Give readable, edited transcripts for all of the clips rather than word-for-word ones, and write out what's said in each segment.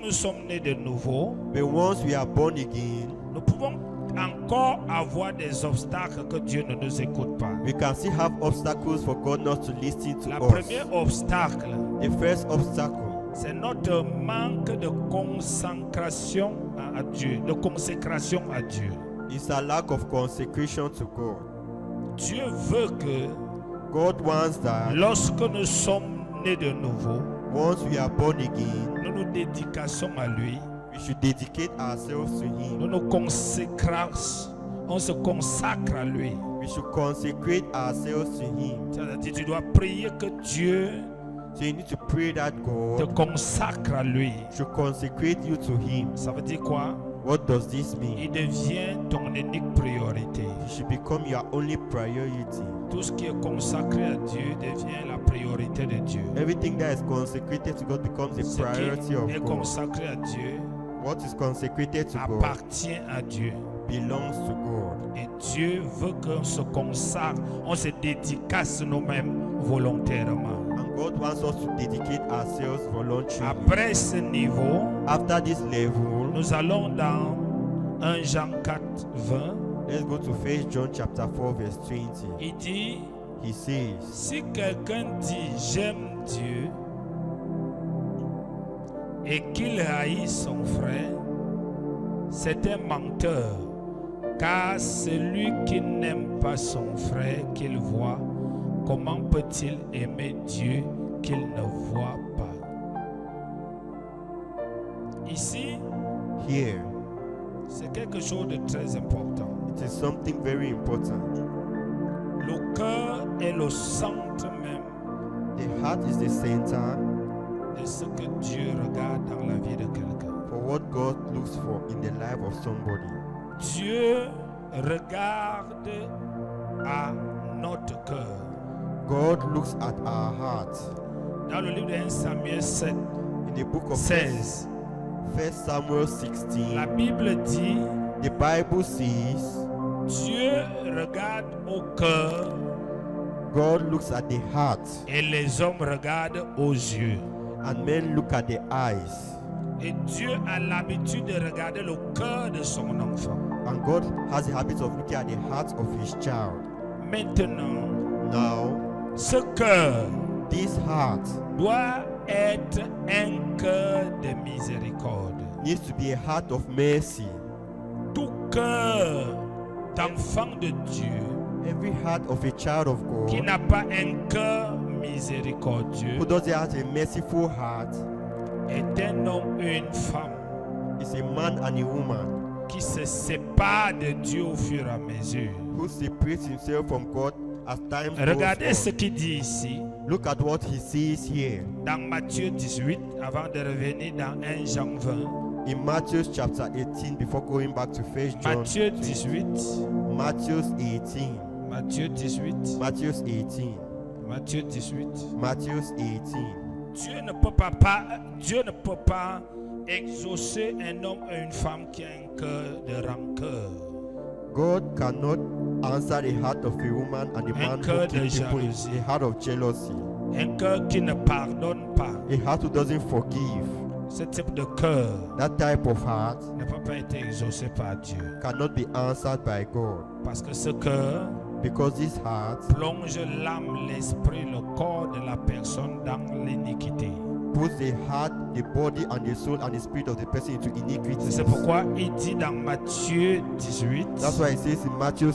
nous sommes nés de nouveau, But once we are born again, nous pouvons encore avoir des obstacles que Dieu ne nous écoute pas. we can still have obstacles for God not to listen to Le us. premier obstacle, The first obstacle c'est notre manque de consécration à Dieu, de consécration à Dieu. is a lack of consecration to God. Dieu veut que God wants that lorsque nous sommes nés de nouveau, once we are born again, nous nous dédicassons à lui, we should dedicate ourselves to Him. nous nous consacrons, on se consacre à lui. We should consecrate ourselves to Him. C'est-à-dire tu dois prier que Dieu So you need to pray that te God consacre à lui. should consecrate you to Him. Ça veut dire quoi? What does this mean? Il devient ton unique priorité. It should become your only priority. Tout ce qui est consacré à Dieu devient la priorité de Dieu. Everything that is consecrated to God becomes Ce a priority qui of est God. consacré à Dieu What is consecrated to God appartient à Dieu. belongs to God. Et Dieu veut qu'on se consacre, on se dédicace nous-mêmes volontairement. And God wants us to dedicate ourselves voluntarily. Après ce niveau, After this level, nous allons dans 1 Jean 4, 20. let's go to 1 John chapter 4 verse 20. Il dit, He says, si quelqu'un dit j'aime Dieu et qu'il haït son frère, c'est un menteur. Car celui qui n'aime pas son frère qu'il voit, comment peut-il aimer Dieu qu'il ne voit pas? Ici, here, c'est quelque chose de très important. it is something very important. Le cœur est le centre même The heart is the center de ce que Dieu regarde dans la vie de quelqu'un. for what God looks for in the life of somebody. Dieu regarde à notre cœur. God looks at our heart. Dans le livre de 1 Samuel 7, In the book of 16, 1 Samuel 16, la Bible dit, the Bible says, Dieu regarde au cœur God looks at the heart et les hommes regardent aux yeux. and men look at the eyes. Et Dieu a l'habitude de regarder le cœur de son enfant. And God has the habit of looking at the heart of His child. Maintenant, Now, ce cœur this heart doit être un cœur de miséricorde. needs to be a heart of mercy. Tout cœur d'enfant de Dieu Every heart of a child of qui God n'a pas un cœur miséricordieux who doesn't have a merciful heart est un homme et une femme is a man and a woman qui se séparent de Dieu au fur et à mesure. who separates himself from God as time Regardez ce goes qu'il dit ici on. Look at what he says here dans Matthieu 18 avant de revenir dans 1 Jean 20. in Matthew chapter 18 before going back to 1 John. Matthieu 18. Matthew 18. Matthieu 18. Matthew 18. Matthieu 18. Matthew 18. Dieu ne peut pas exaucer un homme et une femme qui a un cœur de rancœur. God cannot answer the heart of a woman and a man cœur who de kills people, jalousie. a heart of jealousy, Un cœur qui ne pardonne pas. a heart who doesn't forgive. Ce type de cœur That type of heart ne peut pas être exaucé par Dieu. cannot be answered by God, Parce que ce cœur because this heart plonge l'âme, l'esprit, le corps de la personne dans l'iniquité. puts the heart, the body, and the soul and the spirit of the person into iniquity. C'est pourquoi il dit dans Matthieu 18, That's why it says in Matthew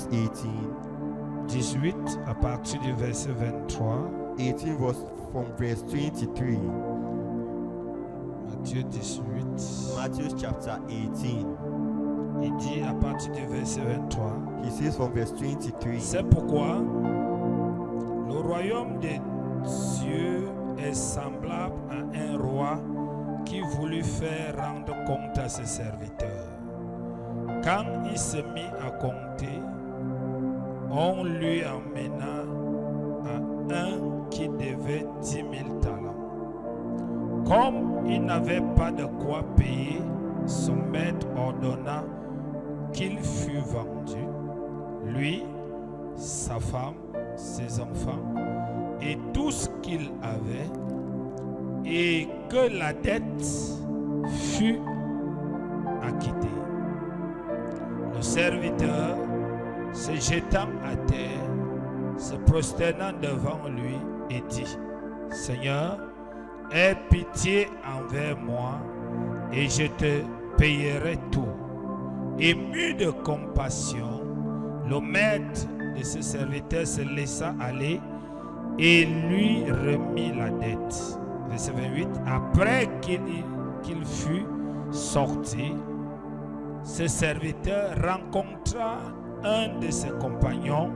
18 à partir du verset 23, 18 verse from verse 23. Matthieu 18, Matthew chapter 18. il dit à partir du verset 23, He says from verse 23. c'est pourquoi le royaume de Dieu est semblable à un roi qui voulut faire rendre compte à ses serviteurs. Quand il se mit à compter, on lui emmena à un qui devait 10 000 talents. Comme il n'avait pas de quoi payer, son maître ordonna qu'il fût vendu, lui, sa femme, ses enfants et tout ce qu'il avait, et que la dette fut acquitté. Le serviteur, se jetant à terre, se prosternant devant lui, et dit: Seigneur, aie pitié envers moi, et je te payerai tout. Ému de compassion, le maître de ce serviteur se laissa aller et lui remit la dette. Verset 28. Après qu'il fut sorti, ce serviteur rencontra un de ses compagnons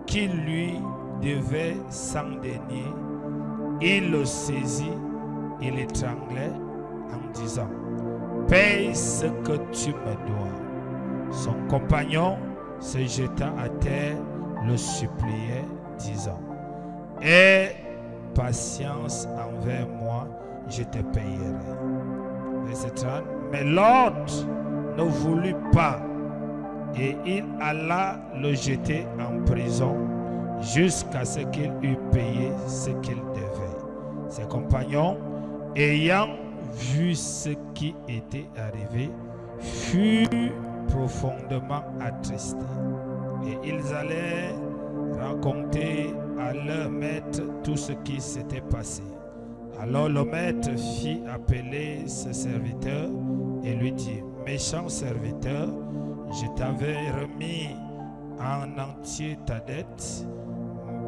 qui lui devait 100 deniers. Il le saisit et l'étranglait en disant: Paye ce que tu me dois. Son compagnon se jeta à terre, le suppliait, disant: Aie patience envers moi, je te payerai. Verset 30. Mais l'autre ne voulut pas, et il alla le jeter en prison jusqu'à ce qu'il eût payé ce qu'il devait. Ses compagnons, ayant vu ce qui était arrivé, furent profondément attristés. Et ils allaient raconter à leur maître tout ce qui s'était passé. Alors le maître fit appeler ce serviteur et lui dit: Méchant serviteur, je t'avais remis en entier ta dette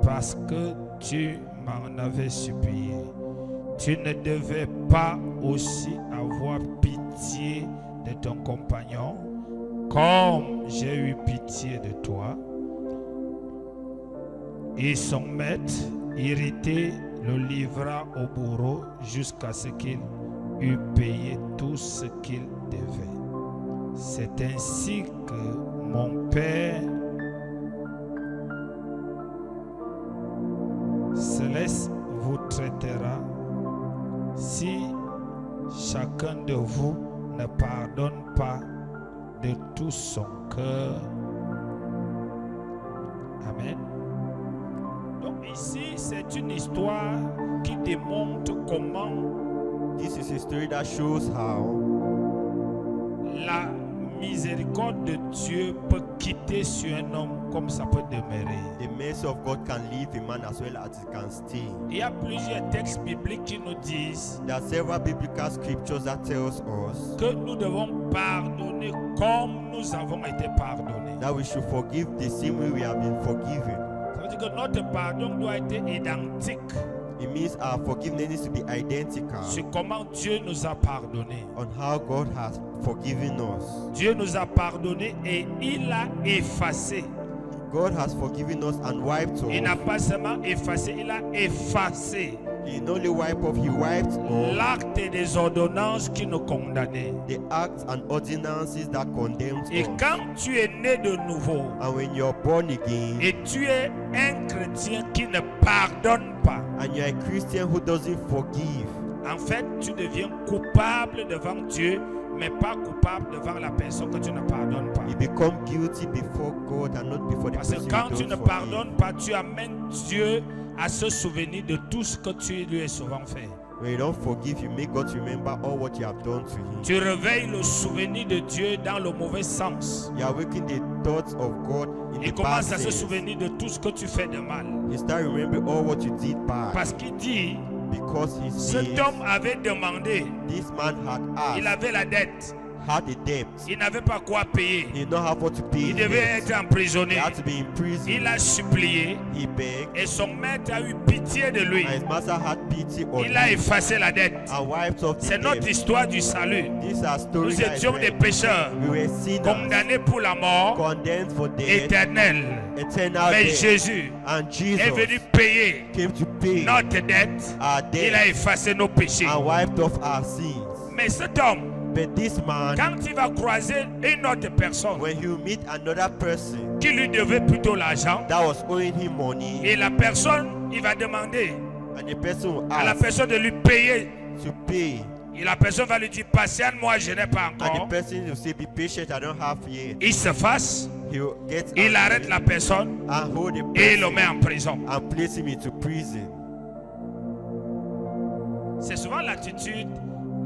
parce que tu m'en avais supplié. Tu ne devais pas aussi avoir pitié de ton compagnon comme j'ai eu pitié de toi. Et son maître, irrité, le livra au bourreau jusqu'à ce qu'il eût payé tout ce qu'il devait. C'est ainsi que mon Père céleste vous traitera si chacun de vous ne pardonne pas de tout son cœur. Amen. Donc ici, c'est une histoire qui démontre comment This is a story that shows how la miséricorde de Dieu peut quitter sur un homme comme ça peut demeurer. the mercy of God can leave a man as well as it can stay. Il y a plusieurs textes bibliques qui nous disent There are several biblical scriptures that tells us que nous devons pardonner comme nous avons été pardonnés. that we should forgive the same way we have been forgiven. Ça veut dire que notre pardon doit être identique It means our forgiveness needs to be identical sur comment Dieu nous a pardonnés. on how God has forgiven us. Dieu nous a pardonnés et il a effacé. God has forgiven us and wiped Il n'a off. pas seulement effacé, il a effacé He not only wiped off, he wiped off l'acte et des ordonnances qui nous condamnaient. the acts and ordinances that condemned Et us. quand tu es né de nouveau And when you're born again et tu es un chrétien qui ne pardonne pas, and you're a Christian who doesn't forgive, en fait, tu deviens coupable devant Dieu, mais pas coupable devant la personne que tu ne pardonnes pas. you become guilty before God and not before the Parce que person quand you tu don't ne forgive. pardonnes pas, tu amènes Dieu à se souvenir de tout ce que tu lui as souvent fait. When you don't forgive, you make God remember all what you have done to him. Tu réveilles le souvenir de Dieu dans le mauvais sens. You awaken the thoughts of God in Il the bad commence à se sense. souvenir de tout ce que tu fais de mal. You start remembering all what you did bad. Parce qu'il dit, Because he cet says, homme avait demandé, this man had il asked, avait la dette, had a debt. il n'avait pas quoi payer, He did not have what to pay. il his devait debt. être emprisonné. He had to be in prison. Il a supplié He begged, et son maître a eu pitié de lui. and his master had pity on Il a him effacé la dette. and wiped off the C'est notre debt. histoire du salut. These are stories Nous that étions des pécheurs, we were sinners, condamnés pour la mort condemned for death, éternelle. eternal Mais death. Jésus And est Jesus venu payer came to pay notre dette. our Il a debt effacé nos péchés. and wiped off our sins. Mais cet homme, But this man, quand il va croiser une autre personne when you meet another person qui lui devait plutôt l'argent, that was owing him money, et la personne, il va demander and the person will à la ask personne de lui payer, to pay, et la personne va lui dire, patiente-moi, je n'ai pas and the encore. person will say, be patient, I don't have yet. Il se fasse, He will get il angry arrête la personne and hold the et le person met en prison. and place him into prison. C'est souvent l'attitude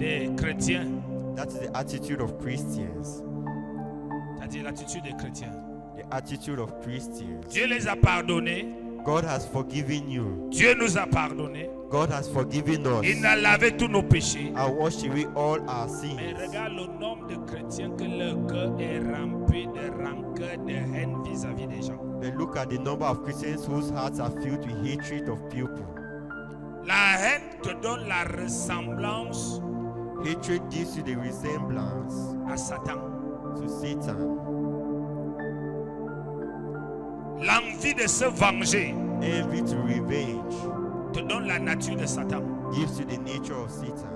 des chrétiens. That is the attitude of Christians. C'est-à-dire l'attitude des chrétiens. The attitude of Christians. Dieu les a pardonnés. God has forgiven you. Dieu nous a pardonnés. God has forgiven us Il a lavé tous nos péchés. and washed away all our Mais sins. regarde le nombre de chrétiens que leur cœur est rempli de rancœur, de haine vis-à-vis des gens. But look at the number of Christians whose hearts are filled with hatred of people. La haine te donne la ressemblance Hatred gives you the resemblance à Satan. to Satan. L'envie de se venger Envy to revenge te donne la nature de Satan. gives you the nature of Satan.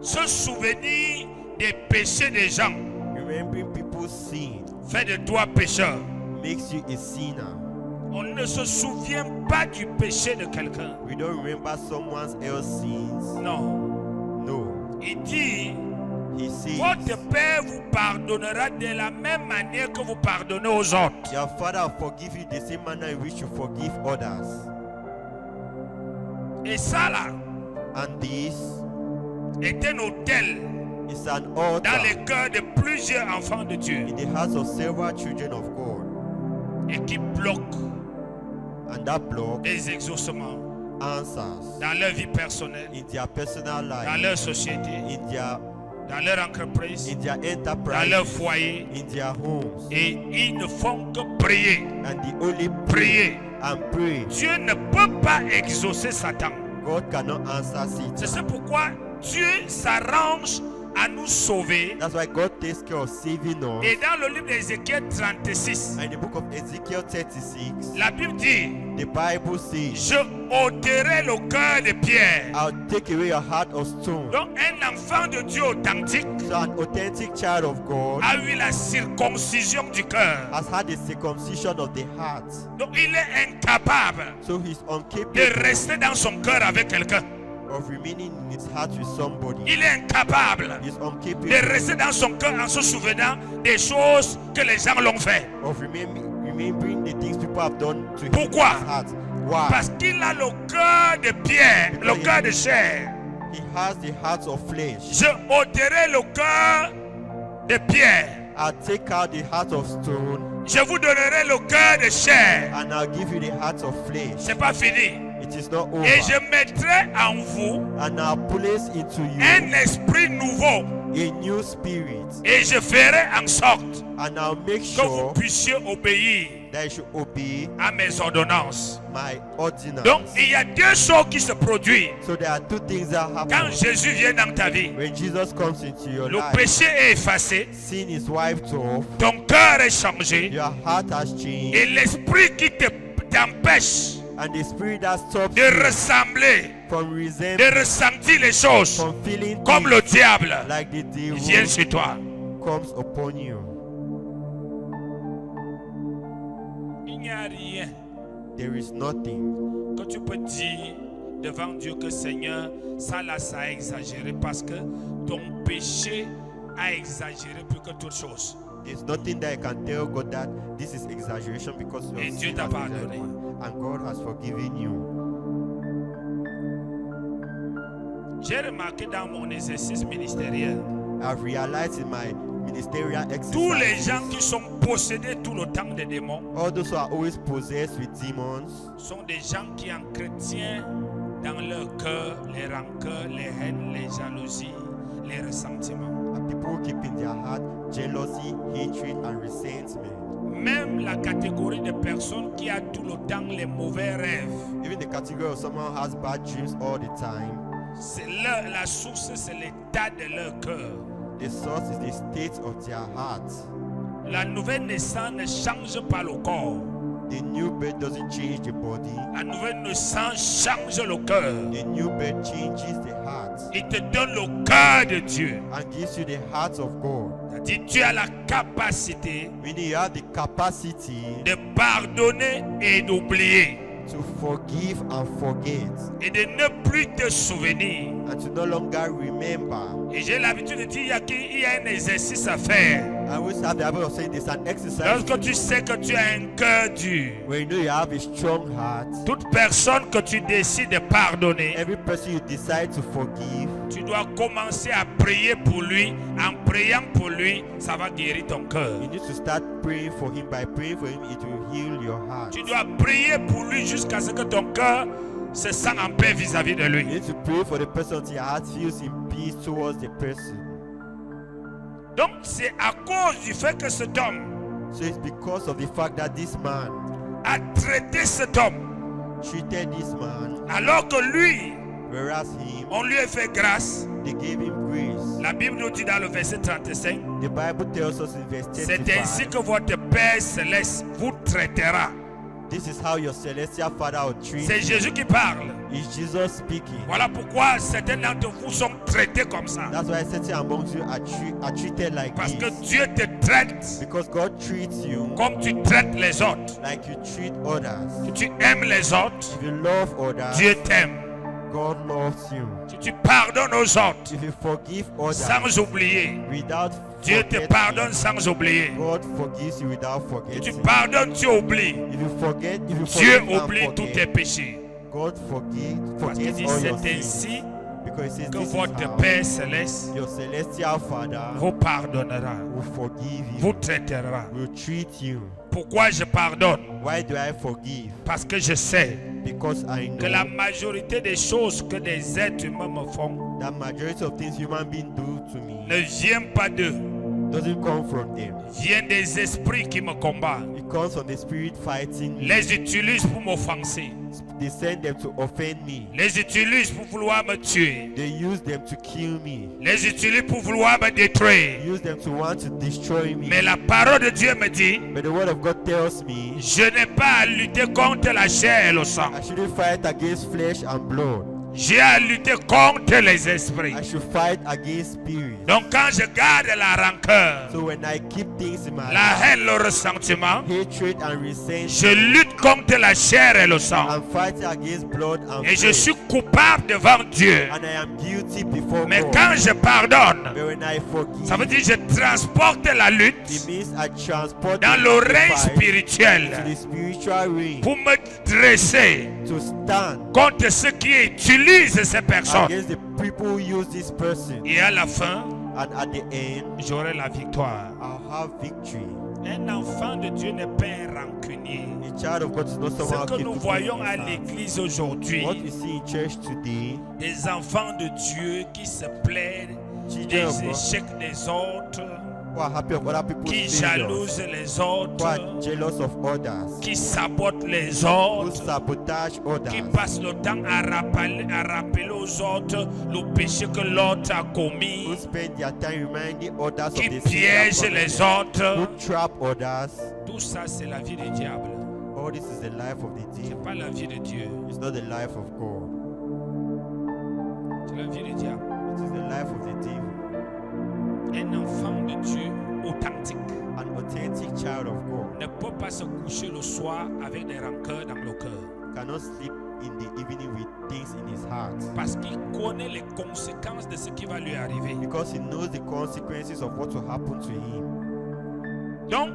Se souvenir des péchés des gens Remembering people's sin fait de toi pécheur. makes you a sinner. On ne se souvient pas du péché de quelqu'un. We don't remember someone else's sins. Non. No. Il dit, He says, votre Père vous pardonnera de la même manière que vous pardonnez aux autres. your Father will forgive you the same manner in which you forgive others. Et ça là And this est un autel is an dans altar les cœurs de plusieurs enfants de Dieu in the hearts of several children of God. et qui bloque And that block les exaucements answers dans leur vie personnelle, in their personal dans life, leur société, dans leur entreprise, in their dans leur enterprise, foyer. in their homes. Et ils ne font que prier, And they only prier. and pray. Dieu ne peut pas exaucer Satan. God cannot answer C'est Satan. pourquoi Dieu s'arrange à nous sauver. That's why God takes care of saving us. Et dans le livre d'Ézéchiel 36, And in the book of Ezekiel 36, la Bible dit, the Bible says, je ôterai le cœur de pierre. I'll take away your heart of stone. Donc un enfant de Dieu authentique So an authentic child of God a eu la circoncision du cœur. has had the circumcision of the heart. Donc il est incapable So he's de incapable rester dans son cœur avec quelqu'un. of remaining in his heart with somebody. Il est incapable He's de incapable rester dans son cœur en se souvenant des choses que les gens l'ont fait. of remembering the things people have done to him in Pourquoi? his heart. Why? Parce qu'il a le cœur de pierre, le cœur de chair. He has the heart of flesh. Je ôterai le cœur de pierre. I'll take out the heart of stone Je vous donnerai le cœur de chair. and I'll give you the heart of flesh. C'est pas fini. It is not over. Et je mettrai en vous And I'll place into un you esprit nouveau. a new spirit. Et je ferai en sorte And I'll make que vous sure puissiez obéir that you should obey à mes ordonnances. my ordinance. Donc il y a deux choses qui se produisent So there are two things that quand happen Jésus vient dans ta vie. when Jesus comes into your Le life. péché est effacé, Sin is wiped off. ton cœur est changé Your heart has changed. et l'esprit qui t'empêche And the spirit that stops de you ressembler, from de resembling, ressentir les choses from feeling comme le things diable like the devil vient sur toi. comes upon you. Il n'y a rien There is nothing que tu peux dire devant Dieu que Seigneur, ça là, ça a exagéré parce que ton péché a exagéré plus que toute chose. There's nothing that I can tell God that this is exaggeration because your Et Dieu sin t'a has pardonné. exaggerated. And God has forgiven you. J'ai remarqué dans mon exercice ministériel, I've realized in my ministerial tous les exercise, gens qui sont possédés tout le temps des démons all those who are always possessed with demons sont des gens qui entretiennent dans leur cœur les rancœurs, les haines, les jalousies, les ressentiments. are people who keep in their heart jealousy, hatred, and resentment. Même la catégorie de personnes qui a tout le temps les mauvais rêves, Even the category of someone who has bad dreams all the time, c'est la source, c'est l'état de leur cœur. the source is the state of their heart. La nouvelle naissance ne change pas le corps. The new birth doesn't change the body. La nouvelle naissance change le cœur. The new birth changes the heart Il te donne le cœur de Dieu. and gives you the heart of God. C'est-à-dire tu as la capacité Meaning you have the capacity de pardonner et d'oublier. to forgive and forget Et de ne plus te souvenir and to no longer remember. Et j'ai l'habitude de dire qu'il y a un exercice à faire. I always have the habit of saying there's an exercise. Lorsque tu sais que tu as un cœur dur, When you know you have a strong heart, toute personne que tu décides de pardonner, every person you decide to forgive, tu dois commencer à prier pour lui. En priant pour lui, ça va guérir ton cœur. you need to start praying for him. By praying for him, it will heal your heart. Tu dois prier pour lui jusqu'à ce que ton cœur se sente en paix vis-à-vis de You lui. need to pray for the person until your heart feels in peace towards the person. Donc c'est à cause du fait que cet homme So it's because of the fact that this man a traité cet homme treated this man, alors que lui, whereas him, on lui a fait grâce. they gave him grace. La Bible nous dit dans le verset 35, The Bible tells us in verse c'est ainsi 35, que votre Père céleste vous traitera. this is how your celestial Father will treat C'est you. Jésus qui parle. Is Jesus speaking? Voilà pourquoi certains d'entre vous sont traités comme ça. That's why certain among you are treated like Parce que this. Dieu te traite Because God treats you comme tu traites les autres. like you treat others. Si tu aimes les autres, If you love others, Dieu t'aime. God loves you. Si tu pardonnes aux autres If you forgive others sans oublier, without Dieu te forgetting, pardonne sans oublier. God forgives you without Si tu forgetting. pardonnes, tu oublies. If you forget, if you Dieu forgive and oublie tous tes forget, péchés. God Parce qu'il forgets dit, all your c'est sins. ainsi Because it says que this is votre how Père céleste your celestial Father vous pardonnera, will forgive vous you, traitera. will treat you. Pourquoi je pardonne? Why do I forgive? Parce que je sais Because I que la know majorité des choses que des êtres humains me font that majority of things human beings do to ne me viennent pas d'eux, doesn't come from them. viennent des esprits qui me combattent. It comes from the spirit fighting me. Les utilisent pour m'offenser, They send them to offend me. les utilisent pour vouloir me tuer, They use them to kill me. les utilisent pour vouloir me détruire. Use them to want to destroy me. Mais la parole de Dieu me dit, But the word of God tells me je n'ai pas à lutter contre la chair et le sang. I shouldn't fight against flesh and blood. J'ai à lutter contre les esprits. I should fight against spirits. Donc quand je garde la rancœur, So when I keep things in my la life, haine, le ressentiment, hatred and resentment, je lutte contre la chair et le sang. I'm fighting against blood and Et je flesh. suis coupable devant Dieu. And I am guilty before Mais God. quand je pardonne, But when I ça veut forgive, dire que je transporte la it lutte means I transport dans the le règne fight spirituel to the spiritual realm pour me dresser to stand contre ceux qui utilisent ces personnes. against the people who use this person. Et à la fin, And at the end, j'aurai la victoire. I'll have victory. Un enfant de Dieu n'est pas un rancunier. A child of God is not Ce someone que who nous keeps voyons à people in his l'église heart. aujourd'hui, What we see in church today, des enfants de Dieu qui se plaignent children des of God échecs des autres, who are happy of other people's qui failures, jalousent les who autres, are jealous of others, qui sabotent les who autres, sabotage qui others, passent le temps à rappeler aux autres le péché que l'autre a who commis, spend their time reminding others of qui the sin they piègent have les committed, autres. who trap others. Tout ça, c'est la vie du diable. All this is the life of the Ce devil. n'est pas la vie de Dieu. It's not the life of God. C'est la vie du diable. It is the life of the devil. Un enfant de Dieu authentique An authentic child of God ne peut pas se coucher le soir avec des rancœurs dans le cœur. cannot sleep in the evening with things in his heart Parce qu'il connaît les conséquences de ce qui va lui arriver. because he knows the consequences of what will happen to him. Donc,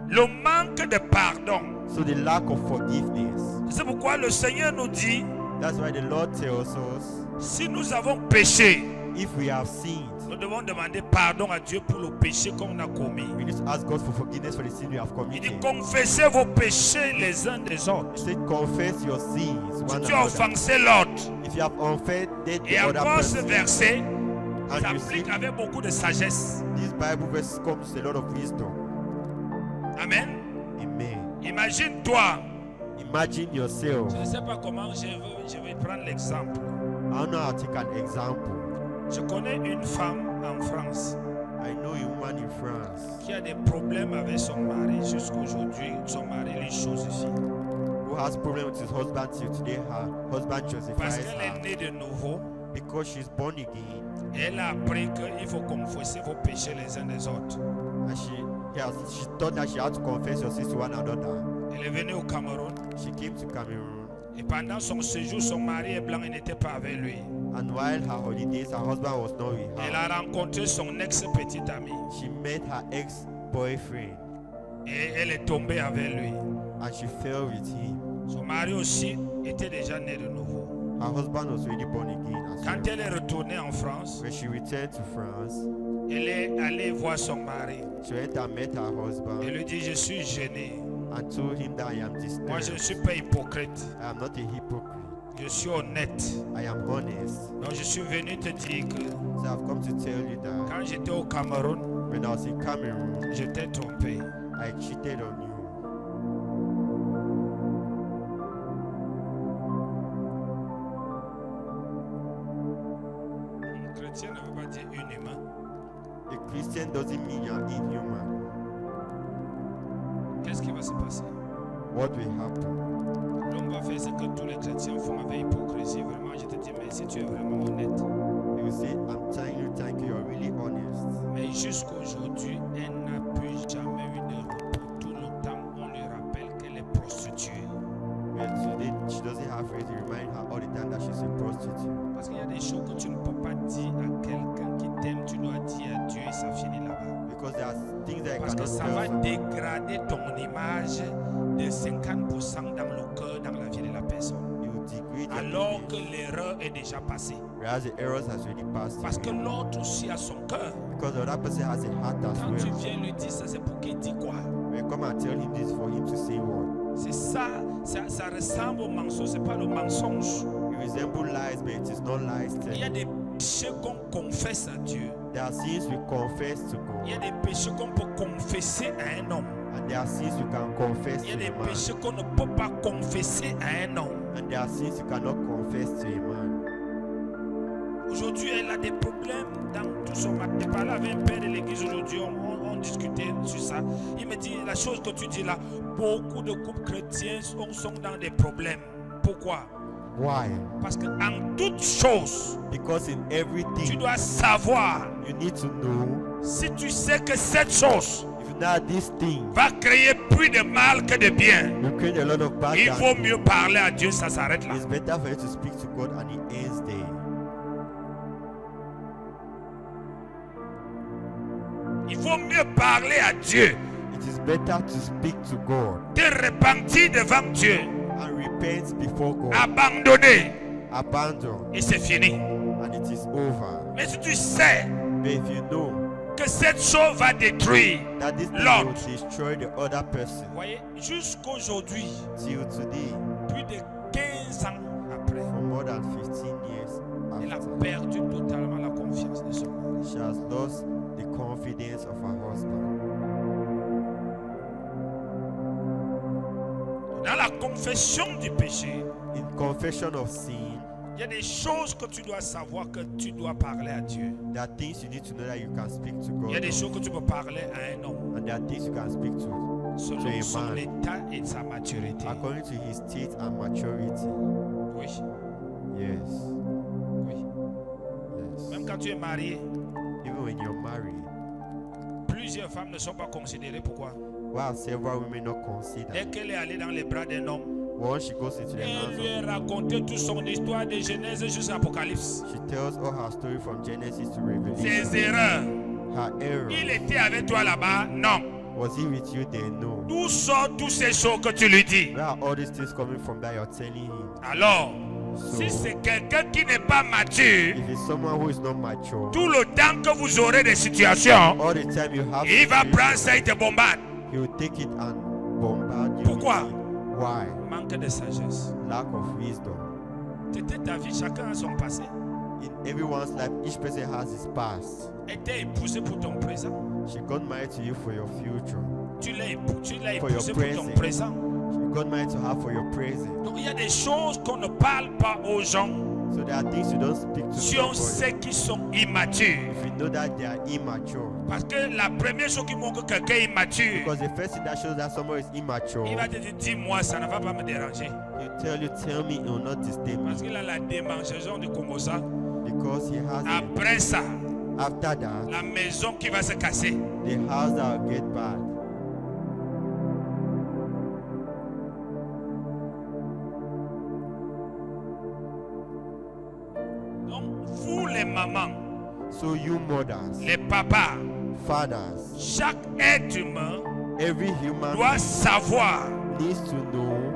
le manque de pardon. So the lack of forgiveness. C'est pourquoi le Seigneur nous dit, That's why the Lord tells us si nous avons péché, if we have sinned, nous devons demander pardon à Dieu pour le péché qu'on a commis. we need to ask God for forgiveness for the sin we have Il dit, committed. confessez vos péchés les uns des autres. He said, confess your sins Si one tu as another. offensé l'autre, If you have offended et the other encore ce person, verset and you s'applique sin, avec beaucoup de sagesse. this Bible verse comes with a lot of wisdom. Amen. Amen. Imagine-toi. Imagine yourself. Je ne sais pas comment je vais prendre l'exemple. I don't know how to take an example. Je connais une femme en France I know a woman in France qui a des problèmes avec son mari jusqu'aujourd'hui. Son mari les justifie. who has problem with his husband till today. Her husband Parce justifies qu'elle est her née de nouveau. because she's born again, Elle a appris qu'il faut confesser vos péchés les uns des autres. and she thought that she had to confess your sins to one another. Elle est venue au Cameroun She came to Cameroon, et pendant son séjour, son mari est blanc et n'était pas avec lui. And while her holidays, her husband was not with Elle her. a rencontré son ex-petite amie. She met her ex-boyfriend Et elle est tombée avec lui. and she fell with him. Son mari aussi était déjà né de nouveau. Her husband was already born again as Quand well. elle est retournée en France, When she returned to France, elle est allée voir son mari. she went and met her Elle husband lui dit, je suis gênée. and told him that I am Moi, je disturbed. ne suis pas hypocrite. I am not a hypocrite. Je suis honnête. I am honest. Donc, je suis venu te dire que So I've come to tell you that quand j'étais au Cameroun, when I was in Cameroon, je t'ai trompé. I cheated on you. Un chrétien ne veut pas dire inhumain. A Christian doesn't mean you're inhuman. Qu'est-ce qui va se passer? What will happen? L'homme va faire ce que tous les chrétiens font avec hypocrisie. Vraiment, je te dis merci, tu es vraiment honnête. He will say, I'm telling you, thank you, you're really honest. Mais jusqu'aujourd'hui, elle n'a plus jamais eu de repos. Tout le temps, on lui rappelle qu'elle est prostituée. But today, she doesn't have faith to remind her all the time that she's a prostitute. Parce qu'il y a des choses que tu ne peux pas dire à quelqu'un qui t'aime, tu dois dire à Dieu et ça finit là-bas. Because there are things that I Parce que cannot ça tell va someone. dégrader ton image de 50% dans le cœur, dans la vie de la personne. It will degrade your Alors que image. l'erreur est déjà passée. Whereas the errors has already passed Parce que away. l'autre aussi a son cœur. Because the other person has a heart as Quand tu well. viens lui dire ça, c'est pour qu'il dise quoi? When you come and tell him this for him to say what? C'est ça, ça ressemble au mensonge, c'est pas le mensonge. It resembles lies, but it is not lies. Il y a des péchés qu'on confesse à Dieu. There are sins we confess to Il y a God. des péchés qu'on peut confesser à un homme. And there are sins you can confess Il y a to des a man. péchés qu'on ne peut pas confesser à un homme. And there are sins you cannot confess to a man. Aujourd'hui, elle a des problèmes dans tout son matin. J'ai parlé avec un père de l'église aujourd'hui, on discutait sur ça. Il me dit, la chose que tu dis là, beaucoup de couples chrétiens sont dans des problèmes. Pourquoi? Why? Parce qu'en toute chose, Because in tu everything dois savoir, you need to know, si tu sais que cette chose if you know this thing va créer plus de mal que de bien, will create a lot of bad il vaut things, mieux parler à Dieu, ça s'arrête là. it's better for you to speak to God and it ends there. Il vaut mieux parler à Dieu, It is better to speak to God te repentir devant Dieu, and repent before God, abandonner, abandon, et c'est fini. and it is over. Mais si tu sais But if you know que cette chose va détruire, that this thing Lord. will destroy the other person, vous voyez, jusqu'aujourd'hui, till today, plus de 15 ans après, for more than 15 years elle a after, perdu totalement la confiance de son mari. she has lost the confidence of her husband. Dans la confession du péché, In confession of sin, il y a des choses que tu dois savoir que tu dois parler à Dieu. there are things you need to know that you can speak to Il y a God des on, choses que tu peux parler à un homme and there are things you can speak to selon a son man. état et sa maturité. according to his state and maturity. Oui, Yes, oui. yes. Même quand tu es marié, Even when you're married, plusieurs femmes ne sont pas considérées. Pourquoi? while several women not consider, Dès qu'elle est allée dans les bras d'un homme, once she goes into the elle hands lui a of, raconté toute son histoire de Genèse jusqu'à Apocalypse. she tells all her story from Genesis to Ses Revelation. erreurs. Her error. Il était avec toi là-bas? Non. Was he with you then? No. D'où sortent toutes ces choses que tu lui dis? Where are all these things coming from that you're telling him? Alors, So, si c'est quelqu'un qui n'est pas mature, if it's someone who is not mature, tout le temps que vous aurez des situations, all the time you have il va situations, prendre ça et te bombarde. he will take it and bombard you. Pourquoi? with it. Why? Manque de sagesse. Lack of wisdom. C'était ta vie, chacun a son passé. In everyone's life, each person has his past. Elle t'a épousé pour ton présent. She got married to you for your future. Tu l'as épousé For your pour ton present. présent. She got married to her for your present. Donc il y a des choses qu'on ne parle pas aux gens So there are things you don't speak to si on somebody sait qu'ils sont immatures. if you know that they are immature. Parce que la première chose qui montre que quelqu'un est immature, Because the first thing that shows that someone is immature, il va te dire, dis-moi, ça ne va pas me déranger. tell me, it will not disturb Parce me. qu'il a la démangeaison du Congo ça. Because he has a, Après ça, after that, la maison qui va se casser. the house that will get bad. Donc, So you mothers, les papas, fathers, chaque être humain every human doit savoir needs to know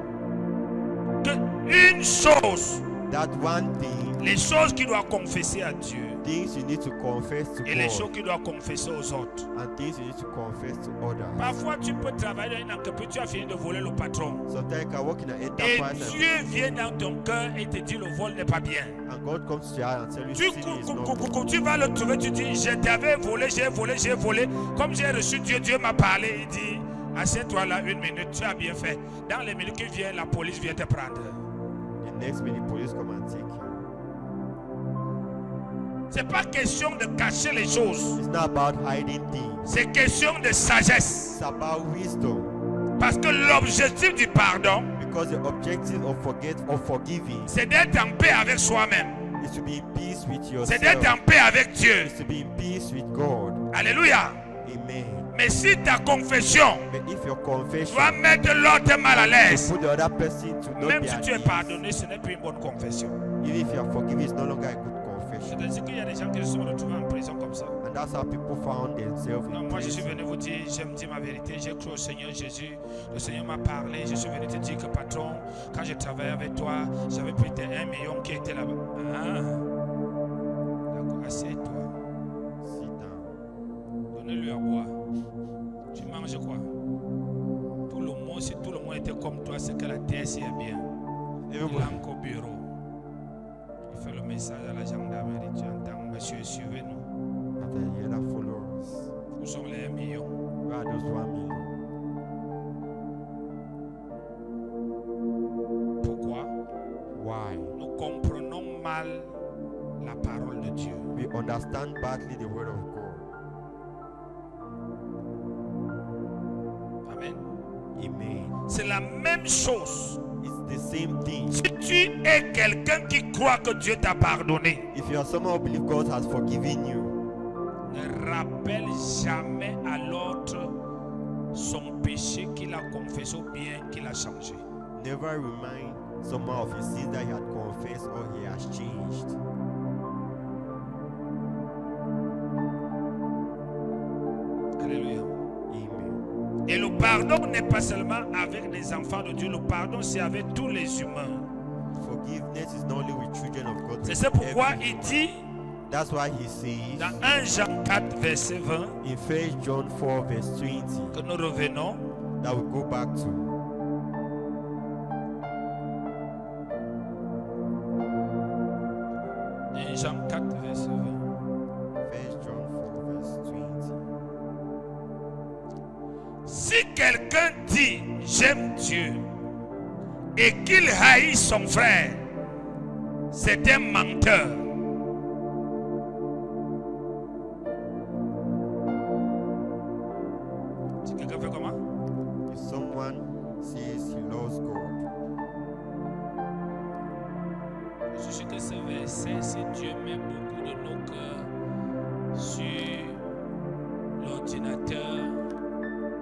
que une chose, that one thing, les choses qu'il doit confesser à Dieu things you need to confess to et les choses God, qu'il doit confesser aux autres. and things you need to confess to others. Parfois, tu peux travailler dans une entreprise, tu as fini de voler le patron. Sometimes you can work in an Et enterprise Dieu vient dans ton cœur et te dit le vol n'est pas bien. and God comes to you and tells you Tu, sin is not good. tu vas le trouver, tu dis, je t'avais volé, j'ai volé, j'ai volé. Comme j'ai reçu Dieu, Dieu m'a parlé, il dit, assieds-toi là 1 minute, tu as bien fait. Dans les minutes qui viennent, la police vient te prendre. The next minute, police come and take you. C'est pas question de cacher les choses. It's not about hiding things. C'est question de sagesse. It's about wisdom. Parce que l'objectif du pardon, Because the objective of forgiving c'est d'être en paix avec soi-même. is to be in peace with C'est d'être en yourself. paix avec Dieu. Is to be in peace with God. Alléluia. Amen. Mais si ta confession But if your confession doit mettre l'autre mal à l'aise, put the other person to not même be si at tu es ease, pardonné, ce n'est plus une bonne confession. even if you are forgiven, it's no longer a good confession. C'est-à-dire qu'il y a des gens qui se sont retrouvés en prison comme ça. And that's how people found themselves Non, in moi je suis prison. venu vous dire, j'aime dire ma vérité, j'ai cru au Seigneur Jésus, le Seigneur m'a parlé, je suis venu te dire que patron, quand je travaillais avec toi, j'avais pris tes 1 million qui était là-bas. Ah. D'accord, assieds-toi, Sit down. donnez-lui à boire. Tu manges quoi? Tout le monde, si tout le monde était comme toi, c'est que la TSI est bien. Il Everybody, entre au bureau. Il fait le message à la gendarmerie, tu entends, monsieur, suivez-nous. that the other followers, Où sont les 1 million? where are those 1 million? Pourquoi? Why? Nous comprenons mal la parole de Dieu. We understand badly the word of God. Amen. Amen. C'est la même chose. It's the same thing. Si tu es quelqu'un qui croit que Dieu t'a pardonné, If you are someone who believes God has forgiven you, ne rappelle jamais à l'autre son péché qu'il a confessé ou bien qu'il a changé. never remind someone of his sins that he had confessed or he has changed. Alléluia. Amen. Et le pardon n'est pas seulement avec les enfants de Dieu, le pardon c'est avec tous les humains. Forgiveness is not only with children of God. C'est but ça pourquoi everyone. il dit That's why he says dans 1 Jean 4 verset 20 in 1 John 4 verse 20 que nous revenons. that we go back to. 1 Jean 4 verset 20. 1 John 4 verse 20. Si quelqu'un dit j'aime Dieu et qu'il haït son frère, c'est un menteur. Si quelqu'un fait comment? If someone says he loves God, Je suis que ce verset, si Dieu met beaucoup de nos cœurs sur l'ordinateur,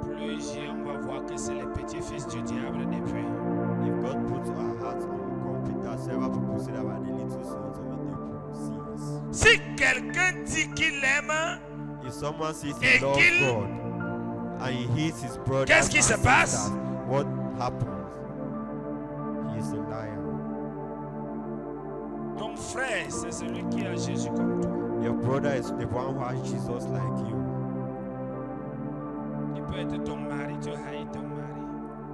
plusieurs, on va voir que c'est les petits-fils du diable depuis. if God puts our hearts on computer, several people say that we are the little sons of the devil. Sins. Si quelqu'un dit qu'il aime, If someone says Et he loves qu'il- God and he hates his brothers Qu'est-ce qui and se passe? sisters, what happens? He is a liar. ton frère, c'est celui qui a Jésus comme toi. Your brother is the one who has Jesus like you. Il peut être ton mari, tu haïs ton mari.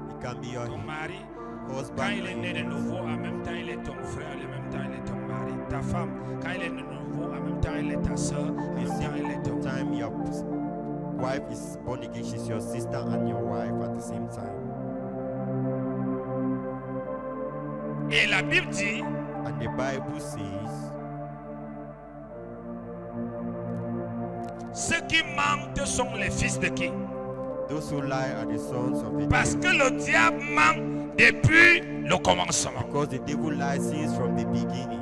He can be your Ton mari, quand husband. il est né de nouveau, en même temps il est ton frère, en même temps il est ton mari. Ta femme, quand il est né de nouveau, en même temps il est ta soeur, en même temps il est ton. Time your wife is born again, she's your sister and your wife at the same time. Et la Bible dit, And the Bible says, ceux qui mentent sont les fils de qui? those who lie are the sons of the Parce devil. que le diable ment depuis le commencement. Because the devil lies since from the beginning.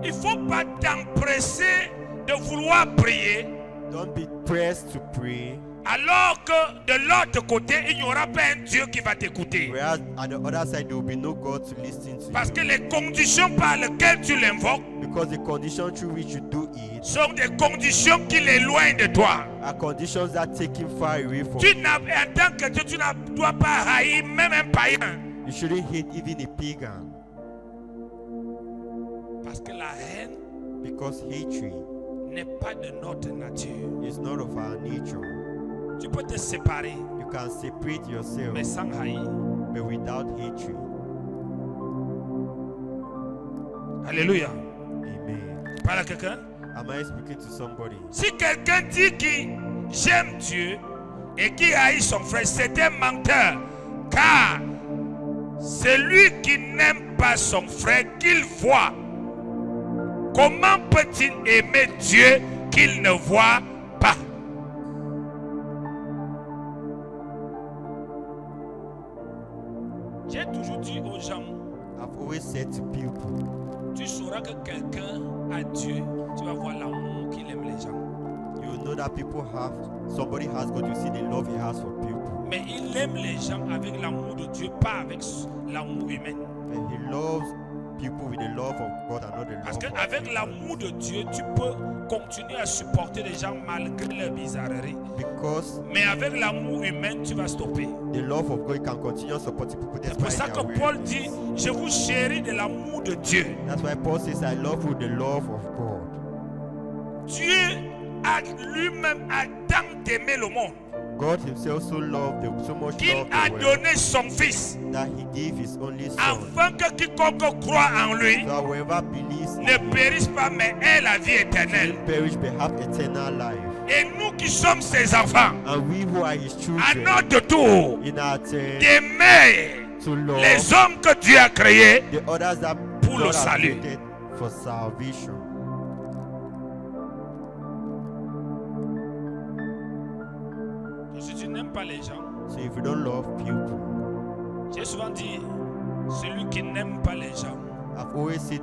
Il ne faut pas t'empresser de vouloir prier Don't be pressed to pray Alors que de l'autre côté, il n'y aura pas un Dieu qui va t'écouter. Whereas at the other side, there will be no God to listen to Parce you. que les conditions par lesquelles tu l'invoques Because the conditions through which you do it sont des conditions qui l'éloignent de toi. are conditions that take him far away from Tu you. n'as, en tant que Dieu, tu ne dois pas haïr même un païen. You shouldn't hate even a pagan. Parce que la haine Because hatred n'est pas de notre nature. is not of our nature. Tu peux te séparer, You can separate yourself, mais sans haïr. but without hatred. Alléluia. Amen. Parle à quelqu'un. Am I speaking to somebody? Si quelqu'un dit qu'il j'aime Dieu et qui haït son frère, c'est un menteur. Car celui qui n'aime pas son frère qu'il voit, comment peut-il aimer Dieu qu'il ne voit pas? J'ai toujours dit aux gens, I've always said to people, tu sauras que quelqu'un a Dieu, tu vas voir l'amour qu'il aime les gens. you know that somebody has God, you see the love he has for people. Mais il aime les gens avec l'amour de Dieu, pas avec l'amour humain. And he loves people with the love of God and not the Parce love of qu'avec people. l'amour de Dieu, tu peux continuer à supporter les gens malgré leur bizarrerie. Because Mais avec l'amour humain, tu vas stopper. the love of God, you can continue supporting people C'est pour ça despite que their Paul weirdness. dit, je vous chéris de l'amour de Dieu. That's why Paul says, I love you with the love of God. Dieu a lui-même a tant aimé le monde God himself so much qu'il loved a the world donné son Fils that he gave his only son. afin que quiconque croit en lui So whoever believes in ne him périsse pas mais ait la vie éternelle. will perish but have eternal life. Et nous qui sommes ses enfants, And we who are his à children, notre tour, in our turn, d'aimer to love les hommes que Dieu a créés the others that pour le God has salut. created for salvation. Si tu n'aimes pas les gens, So if you don't love people, j'ai souvent dit, celui qui n'aime pas les gens, I've always said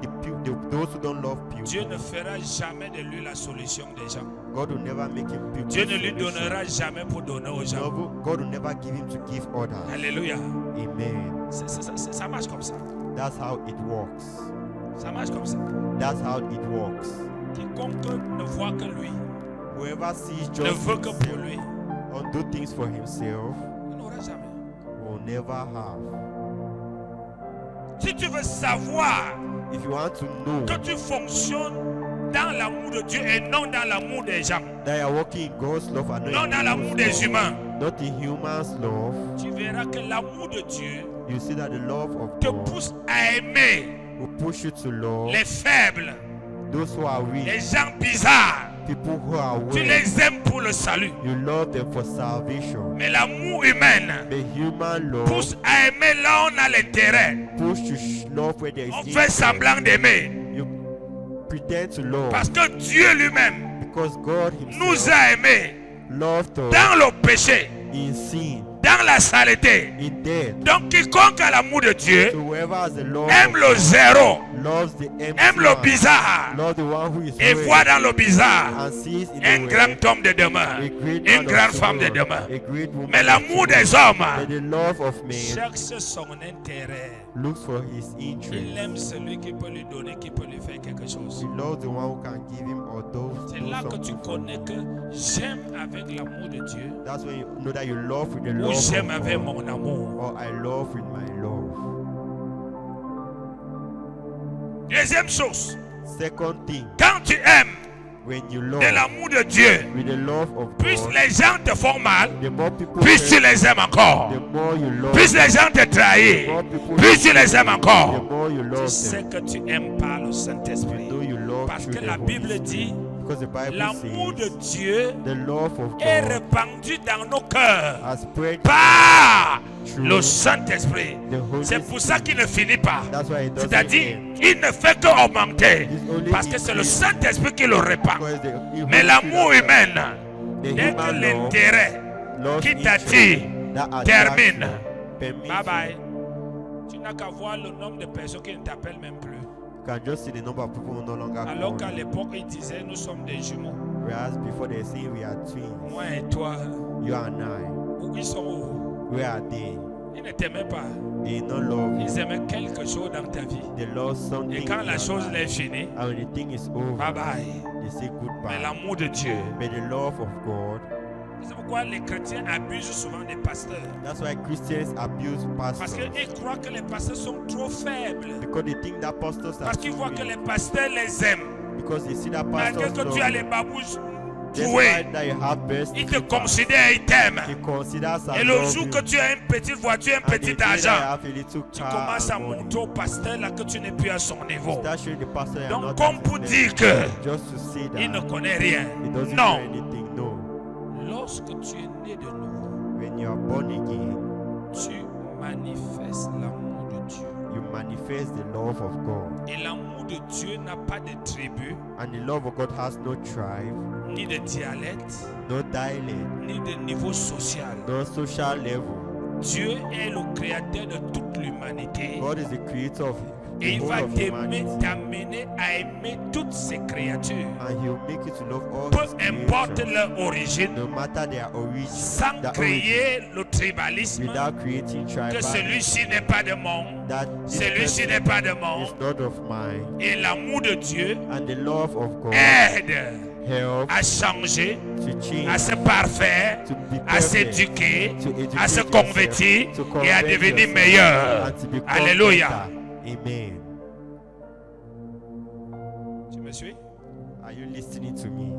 those who don't love Dieu people, ne fera jamais de lui la solution des gens. God will never make him people. Dieu ne lui donnera jamais pour donner aux gens. God will never give him to give others. Alléluia. Amen. Ça marche comme ça. That's how it works. Ça marche comme ça. That's how it works. Quiconque ne voit que lui, Whoever sees ne just veut que pour himself lui, or do things for himself il n'aura jamais. will never have. Si tu veux savoir If you want to know que tu fonctionnes dans l'amour de Dieu et non dans l'amour des gens, that you are walking in God's love and non not dans in l'amour people's des love, humains, not in humans' love, tu verras que l'amour de Dieu you see that the love of te God pousse à aimer will push you to love les faibles, those who are weak, les gens bizarres. people who are Tu weak. les aimes pour le salut. You love them for salvation. Mais l'amour humain The human love pousse à aimer là où on a l'intérêt. push to love where there is On fait interest. semblant d'aimer. You pretend to love Parce que Dieu lui-même because God nous himself a aimés loved us dans le péché, in sin, dans la saleté. in death. Donc quiconque a l'amour de Dieu So whoever has the love aime of le zéro, loves the empty aime le one, bizarre love the one who is et weak, voit dans le bizarre and sees in un the grand way homme de demain, a great une man of grande femme de tomorrow, demain. a great woman Mais of l'amour tomorrow. des hommes But the love of man cherche son intérêt. looks for his Il interest. aime celui qui peut lui donner, qui peut lui faire quelque chose. He loves the one who can give him or C'est do là que tu something for him. connais que j'aime avec l'amour de Dieu That's when you know that you love with the ou love j'aime of avec God, mon amour. or I love with my love. Deuxième chose, Second thing, quand tu aimes when you love de l'amour de Dieu, with the love of plus God, les gens te font mal, the more people plus tu hurt, les aimes encore. the more you love Plus them, les gens te the trahissent, more people plus tu hate les aimes you, encore. the more you Tu love sais them. que tu n'aimes pas le You Saint-Esprit. know you love Parce through que the la Holy Bible Spirit. dit, Because the Bible l'amour de says Dieu the love of est God répandu dans nos cœurs has spread par through le Saint-Esprit. the Holy C'est pour ça qu'il ne finit pas. That's why it doesn't C'est-à-dire, end. il ne fait qu'augmenter. It's only Parce que c'est le increase Saint-Esprit qui le répand. because the Holy Mais l'amour Spirit humain, has- the dès que human love, l'intérêt love qui interest t'attire that attracts termine, you, permits bye you. bye. Tu n'as qu'à voir le nombre de personnes qui ne t'appellent même plus. You can just see the number of people who no longer Alors call qu'à you. l'époque, ils disaient nous sommes des jumeaux. Whereas before they say we are twins, Moi et toi, you and I, où ils sont où? where are they? Ils ne t'aimaient pas. They don't love you. Ils aimaient quelque chose dans ta vie. They love something. Et quand in la your chose life. est finie, And when the thing is over, bye bye. they say Mais goodbye. l'amour de Dieu. But the love of God, C'est pourquoi les chrétiens abusent souvent des pasteurs. that's why Christians abuse Parce pastors. qu'ils croient que les pasteurs sont trop faibles. Because they think that pastors are Parce qu'ils too voient que weak. les pasteurs les aiment. Because they see that Malgré pastors que tu as love les you. babouches doués, Despite that you have best ils te people, considèrent, ils t'aiment. they consider as Et le love jour you. que tu as une petite voiture, un And the petit day that you argent, have a little tu car commences à and money, montrer au pasteur là que tu n'es plus à son niveau. start showing the pastor you are Donc, not comme at pour his dire level. que Just to say that il ne connaît rien. he doesn't Non. know anything. No. Lorsque tu es né de nouveau, When you are born again, tu manifestes l'amour de Dieu. you manifest the love of God. Et l'amour de Dieu n'a pas de tribu, And the love of God has no tribe, ni de dialecte, no dialect, ni de niveau social. no social level. Dieu est le créateur de toute l'humanité. God is the creator of Et the il whole va of humanity. t'amener à aimer toutes ces créatures. And he will make you to love all Peu his importe creation, leur origine, no matter their origin, sans their créer le tribalisme, without creating que tribalism, celui-ci n'est pas de mon, that this celui-ci person n'est pas de mon. is not of mine. Et l'amour de Dieu And the love of God aide helps à changer, to à change, se parfaire, to be à perfect, s'éduquer, to educate à se yourself, convertir to et à convert devenir yourself, meilleur. and to become Alléluia. better. Amen. Tu me suis? Are you listening to me?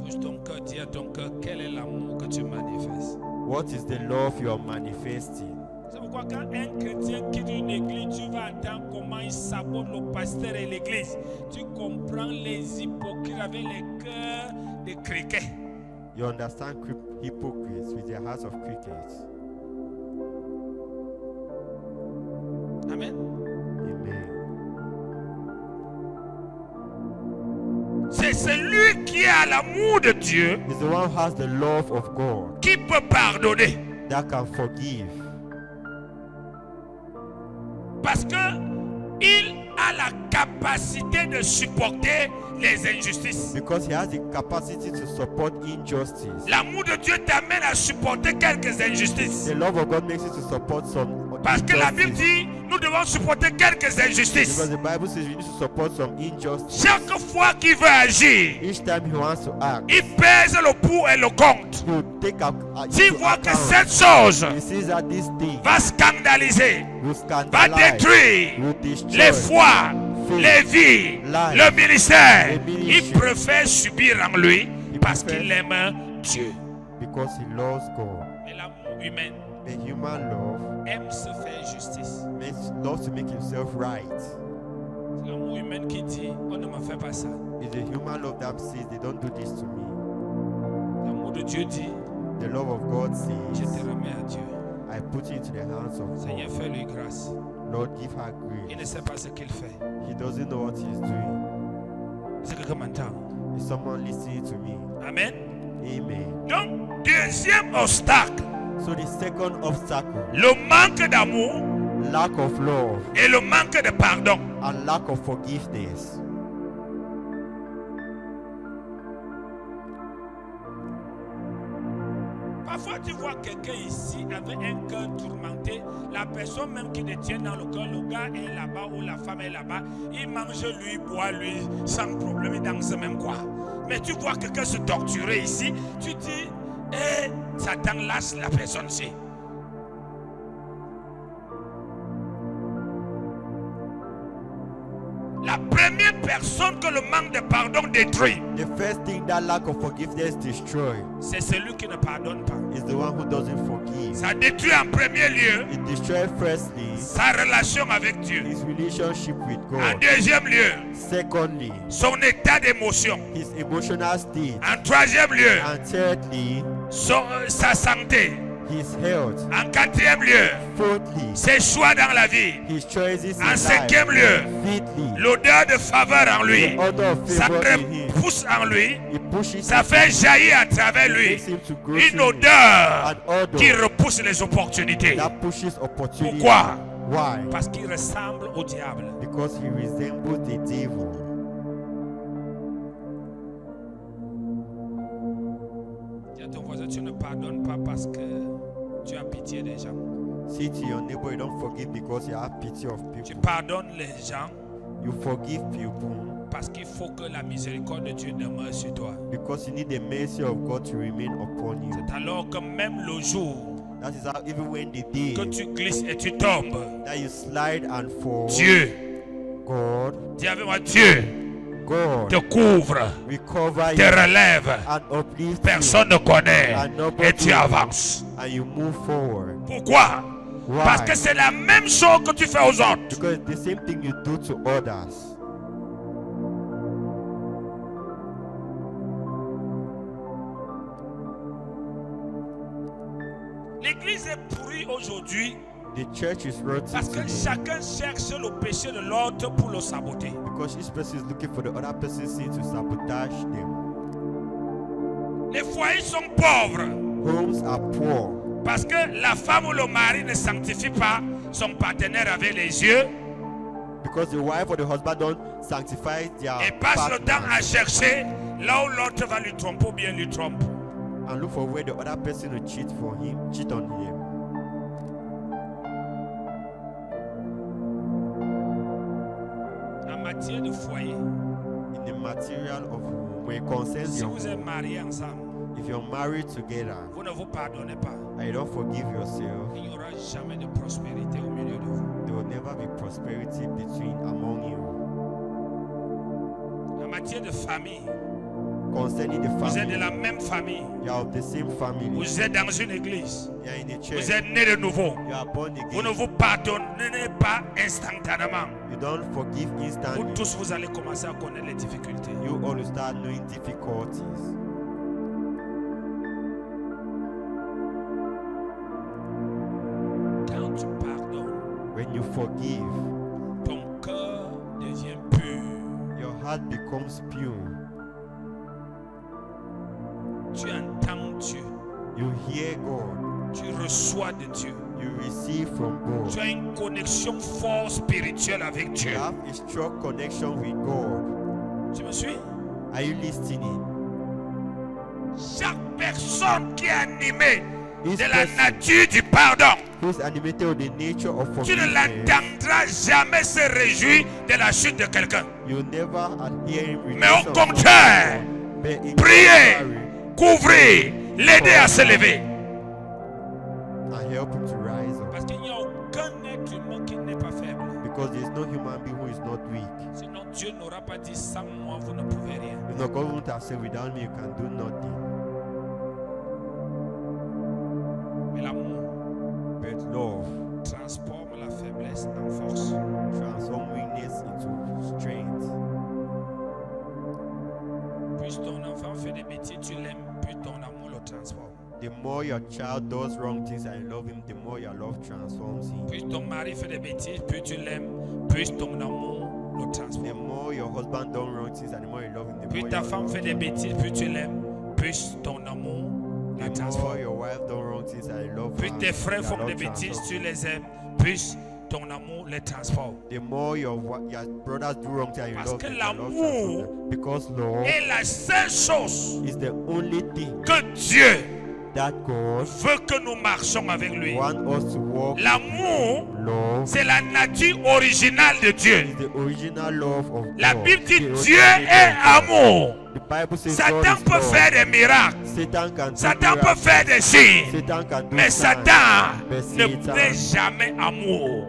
Touche ton cœur, dis à ton cœur, quel est l'amour que tu manifestes. What is the love you are manifesting? C'est pourquoi quand un chrétien quitte une église, tu vas entendre comment il sabote le pasteur et l'église. Tu comprends les hypocrites avec les cœurs de criquets. You understand hypocrites with their hearts of crickets. Amen. Amen. C'est celui qui a l'amour de Dieu It's the one who has the love of God qui peut pardonner. that can forgive. Parce que il a la capacité de supporter les injustices. Because he has the capacity to support injustice. L'amour de Dieu t'amène à supporter quelques injustices. The love of God makes you to support some Parce que la Bible injustice. dit, nous devons supporter quelques injustices. Because the Bible says you need to support some injustice. Chaque fois qu'il veut agir, Each time he wants to act, il pèse le pour et le contre. he will take up. S'il voit que cette chose He sees that this thing va scandaliser, will va scandalize, détruire will destroy les foi, faith, les vies, life, le ministère, the ministry. il préfère subir en lui He parce prefers- qu'il aime Dieu. because he loves God. Mais l'amour humain The human love aime se faire justice. loves to make himself right. C'est l'amour humain qui dit, on ne me fait pas ça. It's the human love that says they don't do this to me. L'amour de Dieu dit, The love of God je says, te remets à Dieu. I put you into the hands of Seigneur, God. fais-lui grâce. Lord, give her Il ne grace. sait pas ce qu'il fait. He doesn't know what he's doing. C'est quelqu'un m'entend. Is someone listening to me? Amen. Amen. Donc, deuxième obstacle, So the second obstacle, le manque d'amour lack of love et le manque de pardon. and lack of forgiveness. Parfois, tu vois quelqu'un ici avec un cœur tourmenté. La personne même qui détient dans le cœur, le gars est là-bas ou la femme est là-bas. Il mange lui, boit lui, sans problème, il danse même quoi. Mais tu vois quelqu'un se torturer ici, tu dis, eh, Satan lâche la personne ici. La première personne que le manque de pardon détruit, The first thing that lack of forgiveness destroys c'est celui qui ne pardonne pas. is the one who doesn't forgive. Ça détruit en premier lieu It destroys firstly sa relation avec Dieu. his relationship with En God. deuxième lieu, Secondly, son état d'émotion. his emotional state. En troisième lieu, And thirdly, sa santé. his health. En quatrième lieu, Fourthly, ses choix dans la vie. his choices in En life. cinquième lieu, Fifthly, l'odeur de faveur en lui. the order of Ça favor in him. pousse en lui. It pushes Ça him, fait jaillir à travers lui makes him to grow une through him. odeur An odor qui repousse les opportunités. that pushes opportunity. Pourquoi? Why? Parce qu'il ressemble au diable. Because he resembles the devil. Dis à ton voisin, tu ne pardonnes pas parce que tu as pitié des gens. Say to your neighbor, you don't forgive because you have pity of Tu people. pardonnes les gens You forgive people parce qu'il faut que la miséricorde de Dieu demeure sur toi. because you need the mercy of God to remain upon you. C'est alors que même le jour That is how even when the day que tu glisses et tu tombes, that you slide and fall, Dieu, God, dis avec moi, Dieu God te couvre, recover te you relève, and uplift personne ne connaît And nobody et tu avances. you and you move forward. Pourquoi? Why? Parce que c'est la même chose que tu fais aux autres. Because the same thing you do to others. L'église est pourrie aujourd'hui The church is rotten parce que today chacun cherche le péché de l'autre pour le saboter. because each person is looking for the other person's sin to sabotage them. Les foyers sont pauvres Homes are poor parce que la femme ou le mari ne sanctifie pas son partenaire avec les yeux because the wife or the husband don't sanctify their et passe le temps à partners chercher là où l'autre va lui tromper ou bien lui trompe. and look for where the other person will cheat on him. En matière de foyer, In the material of home, when it concerns si your vous êtes home, mariés ensemble, if you're married together vous ne vous pardonnez pas, and you don't forgive yourself, il n'y aura jamais de prospérité au milieu de vous. there will never be prosperity among you. En matière de famille, Concerning the vous êtes de family, la même famille, you are of the same family. vous êtes dans une église, You are in a vous church. êtes né de nouveau, You are born vous ne again. vous pardonnez pas instantanément. You don't forgive Vous instantly. tous, vous allez commencer à connaître les difficultés. You all will start knowing difficulties. Quand tu pardonnes, When you forgive, ton cœur devient pur. your heart becomes pure. Tu entends Dieu, You hear God. tu reçois de Dieu. You receive from God. Tu as une connexion forte spirituelle avec Dieu. You have a strong connection with God. Tu me suis? Are you listening? Chaque personne qui est animée Each de la person nature du pardon, who is animated with the nature of tu ne forgiveness, l'entendras jamais se réjouir de la chute de quelqu'un. you never hear him Mais au rejoice of contraire, someone, but in priez, contrary, couvrir, l'aider à se lever. and help him to rise up. Parce qu'il n'y a aucun être humain qui n'est pas faible. Because there is no human being who is not weak. Sinon, Dieu n'aura pas dit sans moi, vous ne pouvez rien. If not, God won't have said, without me you can do nothing. Mais l'amour But love transforme la faiblesse en force. transforms weakness into strength. Plus ton enfant fait des bêtises, tu l'aimes, plus ton amour le transforme. The more your child does wrong things and you love him, the more your love transforms him. Plus ton mari fait des bêtises, plus tu l'aimes, plus ton amour le The transforme. more your husband does wrong things and the more you love him, the Plus more ta your femme love fait des bêtises, plus tu l'aimes, plus ton amour la The more transforme. your wife does wrong things and you love Plus her, tes frères your font des love bêtises, transforms tu him. les aimes, plus ton amour les transforme. The more your brothers do wrong things and you Parce love que them, your love l'amour transforms them. Because love Et la seule chose is the only thing que Dieu that God veut que nous marchions avec lui. wants us to walk. L'amour, Love c'est la nature originale de Dieu. is the original love of La God. Bible dit The Dieu original est nature of God. amour. The Bible says God Satan is peut love. faire des miracles. Satan can do Satan peut miracles. faire des signes. Satan can do Mais signs. Satan But ne Satan n'est jamais amour.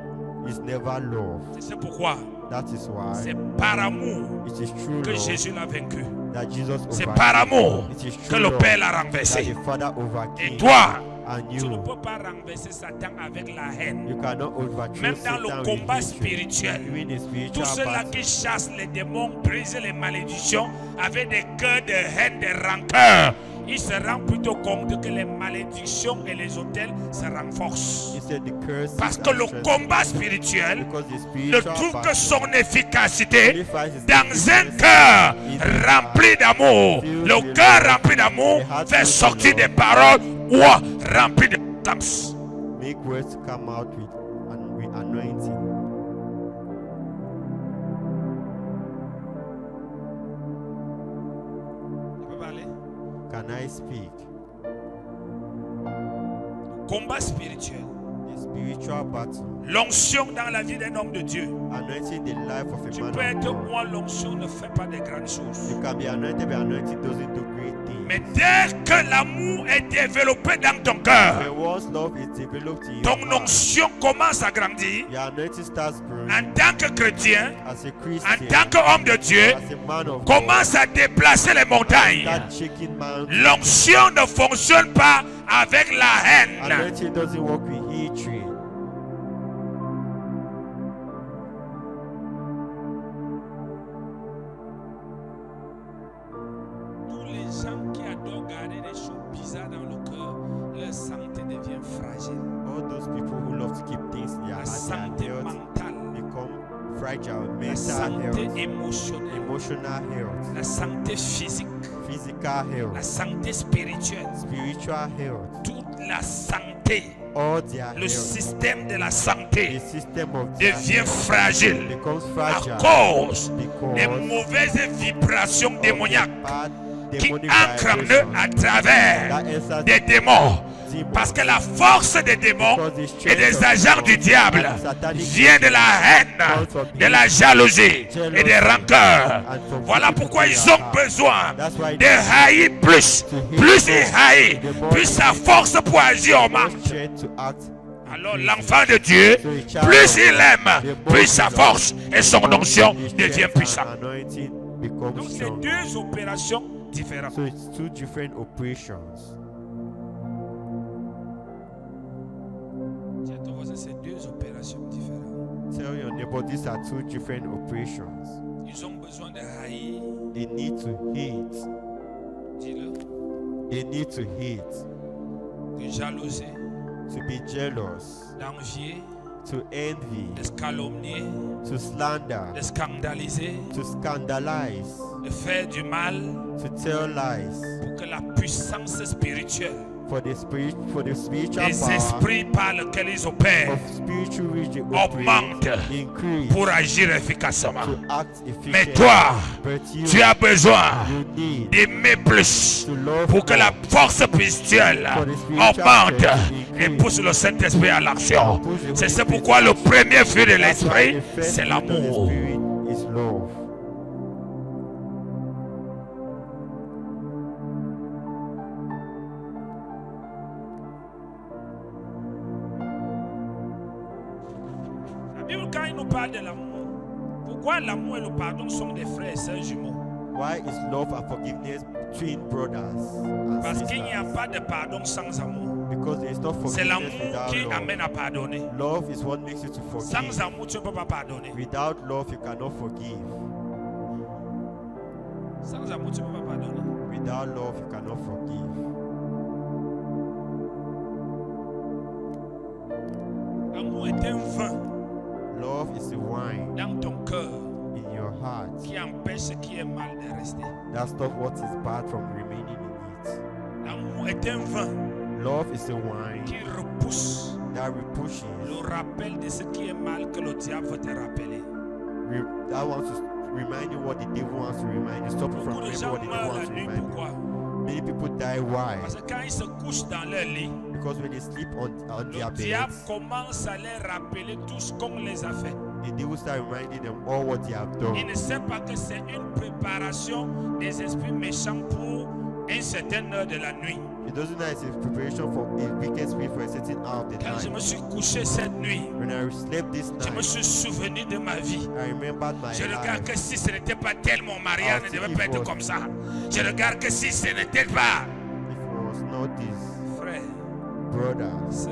is never love. C'est pourquoi That is why c'est par amour it is true que love Jésus l'a vaincu. that Jesus C'est overcame. par amour It is que true le love Père l'a that renversé. the Father Et overcame. toi, And tu ne you peux pas renverser Satan avec la haine. cannot overthrow Même dans Satan le with combat hatred. spirituel, Even in tous spiritual ceux-là battle, qui chassent les démons, brisent les malédictions, avec des cœurs de haine, de rancœur, ils se rendent plutôt compte que les malédictions et les autels se renforcent. he said the curses Parce que are le strengthened combat spirituel because the ne spiritual trouve que battle son efficacité only finds its dans un efficacy cœur in the rempli d'amour. Le cœur rempli d'amour fait sortir des paroles ou remplies de puissance. make words come out with anointing. Tu peux parler? Can I speak? combat spirituel, the spiritual battle, l'onction dans la vie d'un homme de Dieu. anointing the life of a Tu man peux of être God. moi, l'onction ne fait pas de grandes choses. You can be anointed, but anointing doesn't do great things. Mais dès que l'amour est développé dans ton cœur, But once love is developed in your ton heart, onction commence à grandir. your anointing starts growing. En tant que chrétien, As a en Christian, tant qu'homme de Dieu, as a man of God, commence à déplacer les montagnes. start shaking mountains. L'onction ne fonctionne pas avec la haine. Anointing doesn't work with hatred. Tous les gens qui adorent garder des choses bizarres dans le cœur, leur santé devient fragile. All those people who love to keep things in their La heart, santé their health mentale, become fragile. la Mental santé health, émotionnelle, emotional health, la santé physique, physical la health, santé spirituelle, spiritual health, toute la santé, all their le health. système de la The santé system of their devient health fragile becomes à fragile cause des because mauvaises vibrations of démoniaques the bad qui demonic ancrent en eux vibrations à travers that enters des démons. demons. Parce que la force des démons Because the et strength des of agents du demons diable and satanic vient de la haine, de la jalousie et des rancœurs. Voilà pourquoi ils ont besoin de haïr plus. Plus ils haïssent, plus sa force pour agir en marche. strength to act. Alors l'enfant de Dieu, plus il aime, plus sa force et son onction devient puissante. Anointing Donc becomes c'est strong. deux opérations différentes. So it's two different operations. Dis à ton voisin, c'est deux opérations différentes. Tell your neighbor these are two different operations. Ils ont besoin de haïr. They need to hate. Dis-le. They need to hate. De jalouser, To be jealous. d'envier, To envy. de calomnier, To slander. de scandaliser, To scandalize. de faire du mal To tell lies. pour que la puissance spirituelle For the spiritual des power esprits par lesquels ils opèrent of spiritual region augmente increase pour agir efficacement. to act Mais efficiently. toi, But tu as besoin you need d'aimer plus to love pour que la more. force spirituelle augmente et pousse le Saint-Esprit à l'action. C'est pourquoi le premier fruit de That's why l'Esprit, the first c'est fruit of the l'amour. Spirit is love. La Bible, quand il nous parle de l'amour, pourquoi l'amour et le pardon sont des frères et sœurs jumeaux? Why is love and forgiveness twin brothers and Parce qu'il n'y a sisters? pas de pardon sans amour. Because there is no C'est forgiveness l'amour without qui love. amène à pardonner. Love is what makes you to Sans forgive. amour, tu ne peux pas pardonner. Without love, you cannot forgive. Sans amour, tu ne peux pas pardonner. Without love, you cannot forgive. L'amour est un vin Love is a wine dans ton cœur in your heart qui empêche ce qui est mal de rester. that stops what is bad from remaining in it. L'amour est un vin Love is a wine qui repousse that repushes, le rappel de ce qui est mal que le diable veut te rappeler. that wants to remind you what the devil wants to remind you. Stop you from Beaucoup de remembering gens what the devil meurent wants la to nuit. remind Pourquoi? you. Many people die. Why? Parce que quand ils se couchent dans leur lit, Because when they sleep on their le diable beds, commence à les rappeler tout ce qu'on les a fait. the devil start reminding them all what they have done. Il ne sait pas que c'est une préparation des esprits méchants pour une certaine heure de la nuit. He doesn't know it's a preparation for a wicked spirit for a certain hour of the Quand je night. me suis couché cette nuit, When I slept this je me night, suis souvenu de ma vie. I remembered my Je regarde life. que si ce n'était pas tel, mon mariage ne devait pas être comme ça. Je regarde que si ce n'était pas, If it was not this, frère, brother, sœur,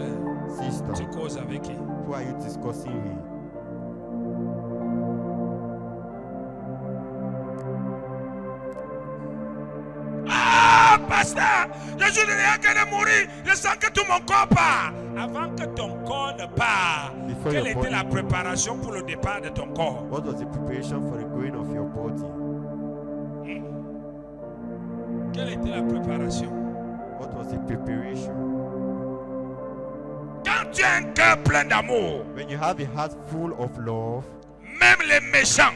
tu sister, causes avec qui? who are you discussing with? Ah, pasteur, je suis rien que de mourir. Je sens que tout mon corps part. Avant que ton corps ne part, Before quelle your était body- la préparation pour le départ de ton corps? What was the preparation for the going of your body? Quelle était la préparation? What was the preparation? Quand tu as un cœur plein d'amour, When you have a heart full of love, même les méchants,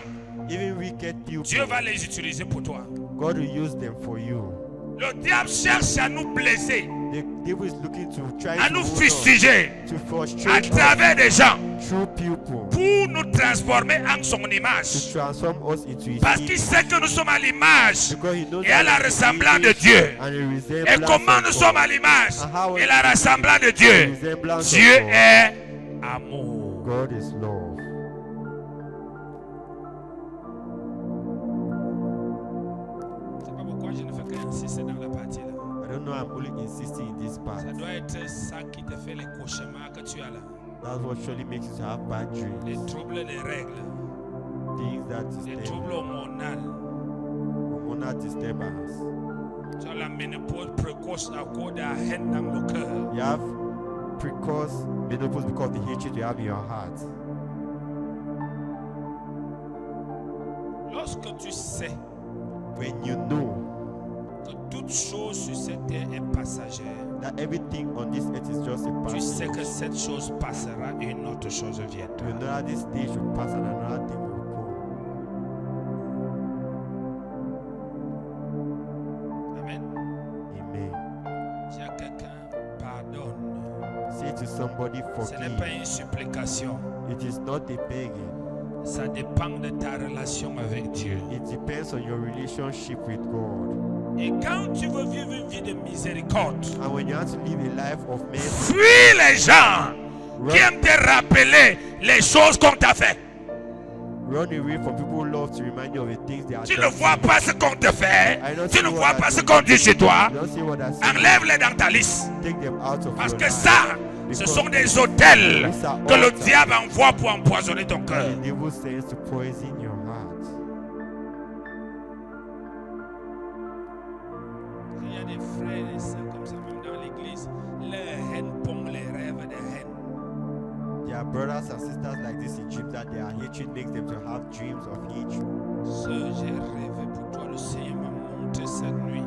even wicked Dieu people, va les utiliser pour toi. God will use them for you. Le diable cherche à nous blesser. The devil is looking to try à to nous hold fustiger us, to à frustrate travers des gens us through people, pour nous transformer en son to image. transform us into his Parce qu'il image. sait que nous sommes à l'image Because he knows et à that la we are the ressemblance de image Dieu. and the Et resemblance comment of nous sommes à God. l'image And how et la ressemblance de Dieu? the resemblance of Dieu God. est amour. God is love. C'est pas pourquoi je ne fais qu'insister dans la partie là. I don't know, I'm only insisting in this part. Ça doit être ça qui te fait les cauchemars que tu as là. That's what surely makes you to have bad Les dreams. troubles des règles, Things that les disturb troubles hormonaux. hormonal disturbance. Tu as la ménopause précoce à cause de la haine dans le cœur. You have precoce menopause because of the hatred you have in your heart. Lorsque tu sais When you know que toute chose sur cette terre est passagère, that everything on this earth is just a tu sais passage, que cette chose passera et une autre chose you viendra. know that this stage will pass and another thing will come. Amen. Amen. Dis à quelqu'un, pardonne. Say to somebody, Ce n'est pas forgive. une supplication. It is not a begging. Ça dépend de ta relation avec Dieu. It depends on your relationship with God. Et quand tu veux vivre une vie de miséricorde, And when you have to live a life of mercy, fuis les gens qui run, aiment te rappeler les choses qu'on t'a fait. run away from people who love to remind you of the things they are Tu ne done. vois pas ce qu'on te fait. I don't Tu see ne what vois I pas do. ce qu'on dit sur toi. You don't see what I say. Enlève-les dans ta liste. Take them out of Parce your que life. ça, ce sont des hôtels que le diable envoie pour empoisonner ton cœur. The devil sends to poison your heart. Il y a des frères et des sœurs comme ça, même dans l'église. Leur haine pond les rêves de haine. There are brothers and sisters like this in Egypt that their hatred makes them to have dreams of hatred. Sœur, j'ai rêvé pour toi. Le Seigneur m'a montré cette nuit.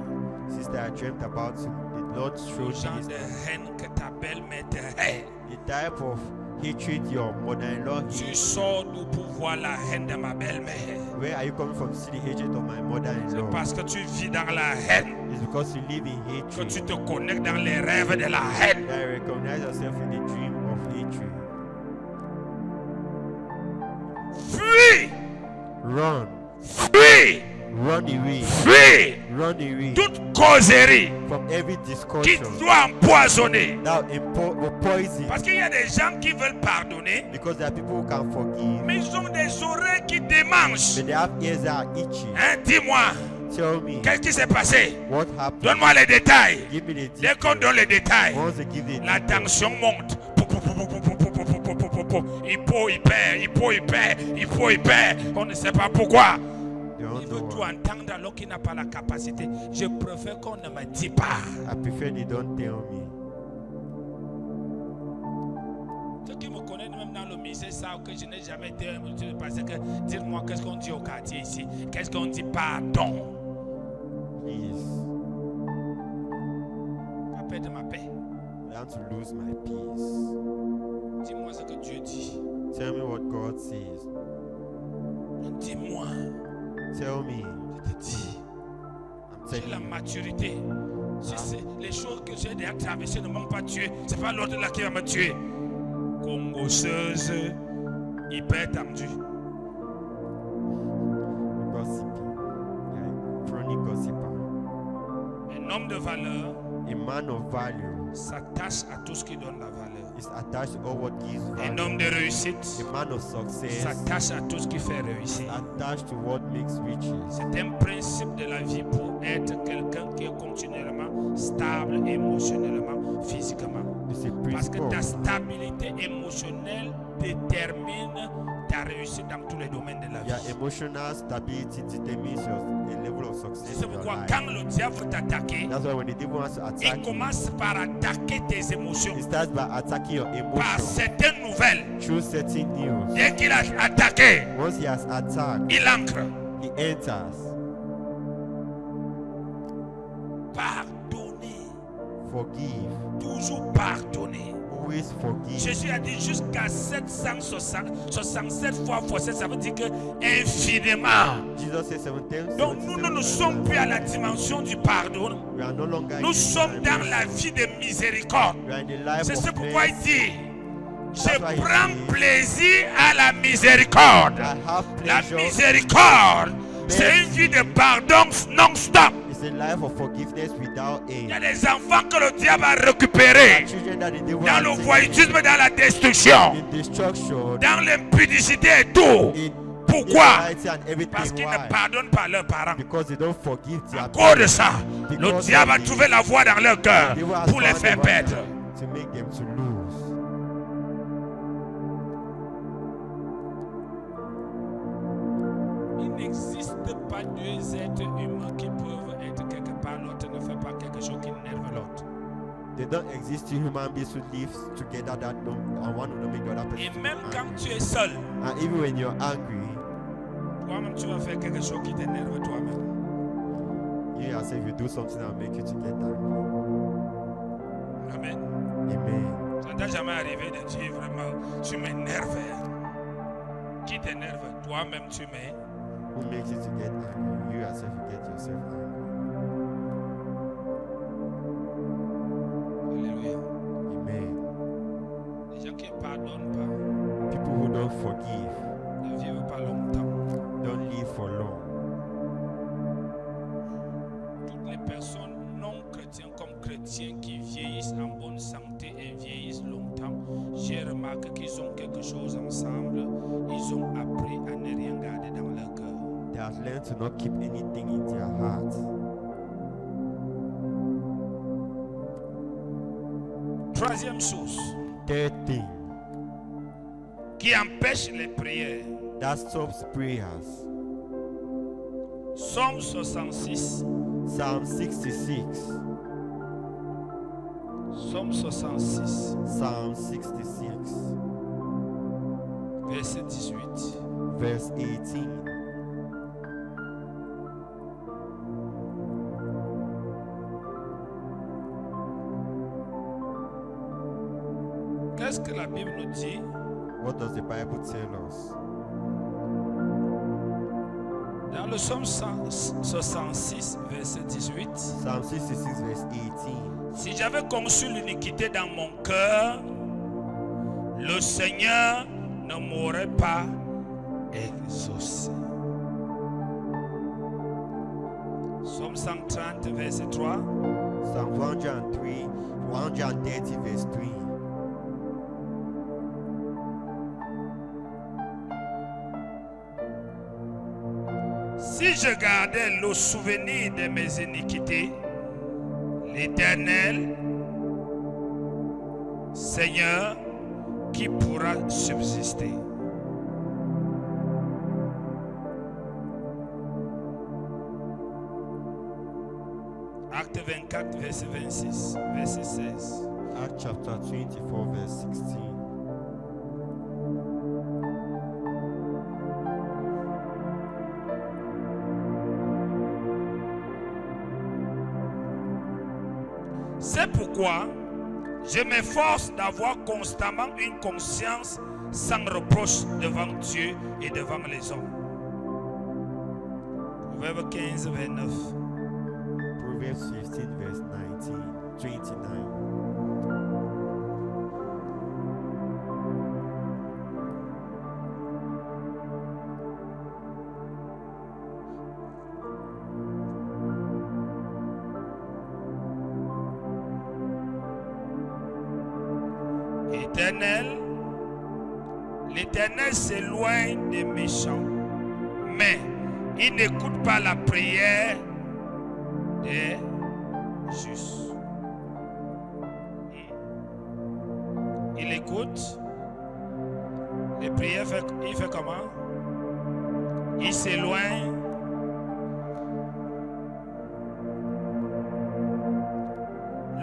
Sister, I dreamt about you. The Lord Le showed genre me de this. haine que ta belle-mère te hait. The type of hatred your mother-in-law Tu hates. sors d'où pour voir la haine de ma belle-mère. Where are you coming from to see the hatred of my C'est mother-in-law? parce que tu vis dans la haine It's because you live in que tu hatred te connectes dans les rêves de la haine. that you recognize yourself in the dream of hatred. Fuis, Run. fuis, Run away. fuis Run away toute causerie from every qui discussion doit empoisonner. that will poison. Parce qu'il y a des gens qui veulent pardonner, Because there are people who can forgive, mais ils ont des oreilles qui démangent. but they have ears that are itchy. Hein, dis-moi, Tell me qu'est-ce qui s'est passé? what happened. Donne-moi les détails. Give me the Dès qu'on details. donne les détails, Once they give the la details, tension monte. Il faut, il perd. On ne sait pas pourquoi. they don't Il veut know tout why. entendre alors qu'il n'a pas la capacité. Je préfère qu'on ne me dise pas. I prefer they don't tell me. Ceux qui me connaissent même dans le musée savent que je n'ai jamais été parce que dites-moi qu'est-ce qu'on dit au quartier ici. Qu'est-ce qu'on dit pardon. Please, Pas perdre ma paix. I want to lose my peace. Dis-moi ce que Dieu dit. Tell me what God says. Dis-moi. Tell me. Je te dis. I'm J'ai telling la you. maturité. Si c'est les choses que j'ai déjà traversées ne m'ont pas tué, c'est pas l'autre là qui va me tuer. Congosseuse, hyper tendue. Gossiping. Yeah, chronic gossiper. Un homme de valeur A man of value s'attache à tout ce qui donne la valeur. is attached to all what gives Un value. homme de réussite A man of success s'attache à tout ce qui fait réussir. attached to what makes riches. C'est un principe de la vie pour être quelqu'un qui est continuellement stable émotionnellement, physiquement. It's a Parce que principle. ta stabilité émotionnelle détermine ta réussite dans tous les domaines de la vie. Your emotional stability determines your level of success C'est in your pourquoi life. quand le diable veut t'attaquer, That's why when the devil wants to il attack you, commence par attaquer tes émotions, he starts by attacking your par emotions certaines nouvelles. through certain news. Dès qu'il a attaqué, Once he has attacked, il ancre. he enters. Pardonner, Forgive. toujours pardonner. always forgive. Jésus a dit jusqu'à 767 fois x 7, ça veut dire que infiniment. Jesus said 7 times. Donc nous ne sommes plus à la dimension du pardon. We are no longer Nous in sommes the dans life. la vie de miséricorde. We are in the life C'est of pourquoi il mercy. dit, That's je why he prends says, plaisir à la miséricorde. I have La pleasure. miséricorde, c'est une vie de pardon non-stop. It's a life of forgiveness without Il y a end. des enfants que le diable a récupérés Children that the devil dans has le taken voyoutisme, dans la destruction, in destruction, dans l'impudicité et tout. in Pourquoi? immorality and everything. Parce qu'ils Why? ne pardonnent pas leurs parents. Because they don't forgive À their cause de parents. ça, le diable a trouvé la voie dans leur cœur The devil has pour les found faire the right perdre. to make them to lose. Il n'existe pas deux êtres humains qui peuvent être quelque part, l'autre ne fait pas quelque chose qui énerve l'autre. They don't exist two human beings who live together that don't, and one will not make the other Et person. même to be quand angry. tu es seul, And even when you're angry, toi-même tu vas faire quelque chose qui t'énerve toi-même. you yourself you do something that will make you to get angry. Amen. Amen. Ça ne t'est jamais arrivé de dire vraiment, tu m'énerves. Qui t'énerve? Toi-même tu m'es. Who makes you to get angry? You yourself you get yourself angry. Alléluia. Amen. Les gens qui ne pardonnent pas People who don't forgive ne vivent pas longtemps. don't live for long. Toutes les personnes non chrétiennes comme chrétiens qui vieillissent en bonne santé et vieillissent longtemps, j'ai remarqué qu'ils ont quelque chose ensemble. Ils ont appris à ne rien garder dans leur cœur. They have learned to not keep anything in their heart. Troisième chose Third thing qui empêche les prières. that stops prayers. Psaume 66. Psalm 66. Psaume 66, Psalm 66, verset 18. verse 18. Qu'est-ce que la Bible nous dit? What does the Bible tell us? Dans le psaume 66, verset 18. Psalm 66, verse 18. Si j'avais conçu l'iniquité dans mon cœur, le Seigneur ne m'aurait pas exaucé. Psaume 130, verset 3. Psalm 130, verse 3. Si je gardais le souvenir de mes iniquités, l'Éternel, Seigneur, qui pourra subsister? Acte 24, verset 26, verset 16. Acts chapter 24, verse 16. C'est pourquoi je m'efforce d'avoir constamment une conscience sans reproche devant Dieu et devant les hommes. Proverbe 15, 29. Proverbs 15, verse 29. L'Éternel s'éloigne des méchants, mais il n'écoute pas la prière des justes. Il écoute les prières, il fait comment? Il s'éloigne.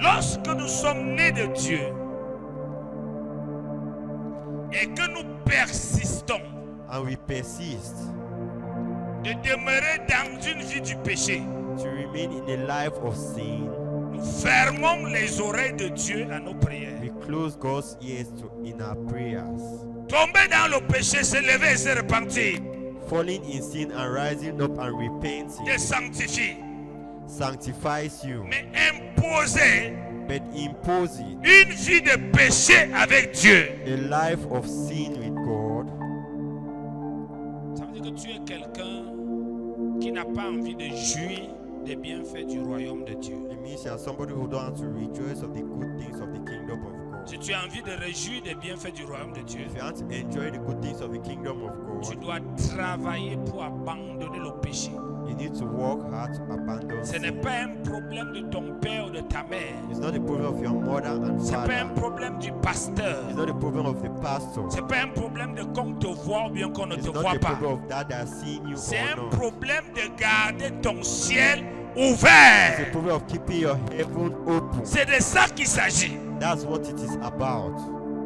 Lorsque nous sommes nés de Dieu, et que nous persistons And we persist de demeurer dans une vie du péché, to remain in a life of sin. nous fermons les oreilles de Dieu à nos prières. We close God's ears in our prayers. Tomber dans le péché, se lever et se repentir, Falling in sin and rising up and repenting te sanctifie. sanctifies you, Mais imposer but imposing une vie de péché avec Dieu, a life of sin with God, ça veut dire que tu es quelqu'un qui n'a pas envie de jouir des bienfaits du royaume de Dieu. it means you are somebody who don't want to rejoice of the good things of the kingdom of God. Si tu as envie de réjouir des bienfaits du royaume de Dieu, If you want to enjoy the good things of the kingdom of tu God, dois travailler pour abandonner le péché. you need to work hard to abandon Ce n'est sin. pas un problème de ton père ou de ta mère. It's not the problem of your mother and Ce n'est pas un father. problème du pasteur. It's not the problem of the pastor. Ce n'est pas un problème de qu'on te voit ou bien qu'on ne It's te not voit the pas. problem of that that seen you C'est or un not. problème de garder ton ciel It's ouvert. the problem of keeping your heaven open. C'est de ça qu'il s'agit. That's what it is about.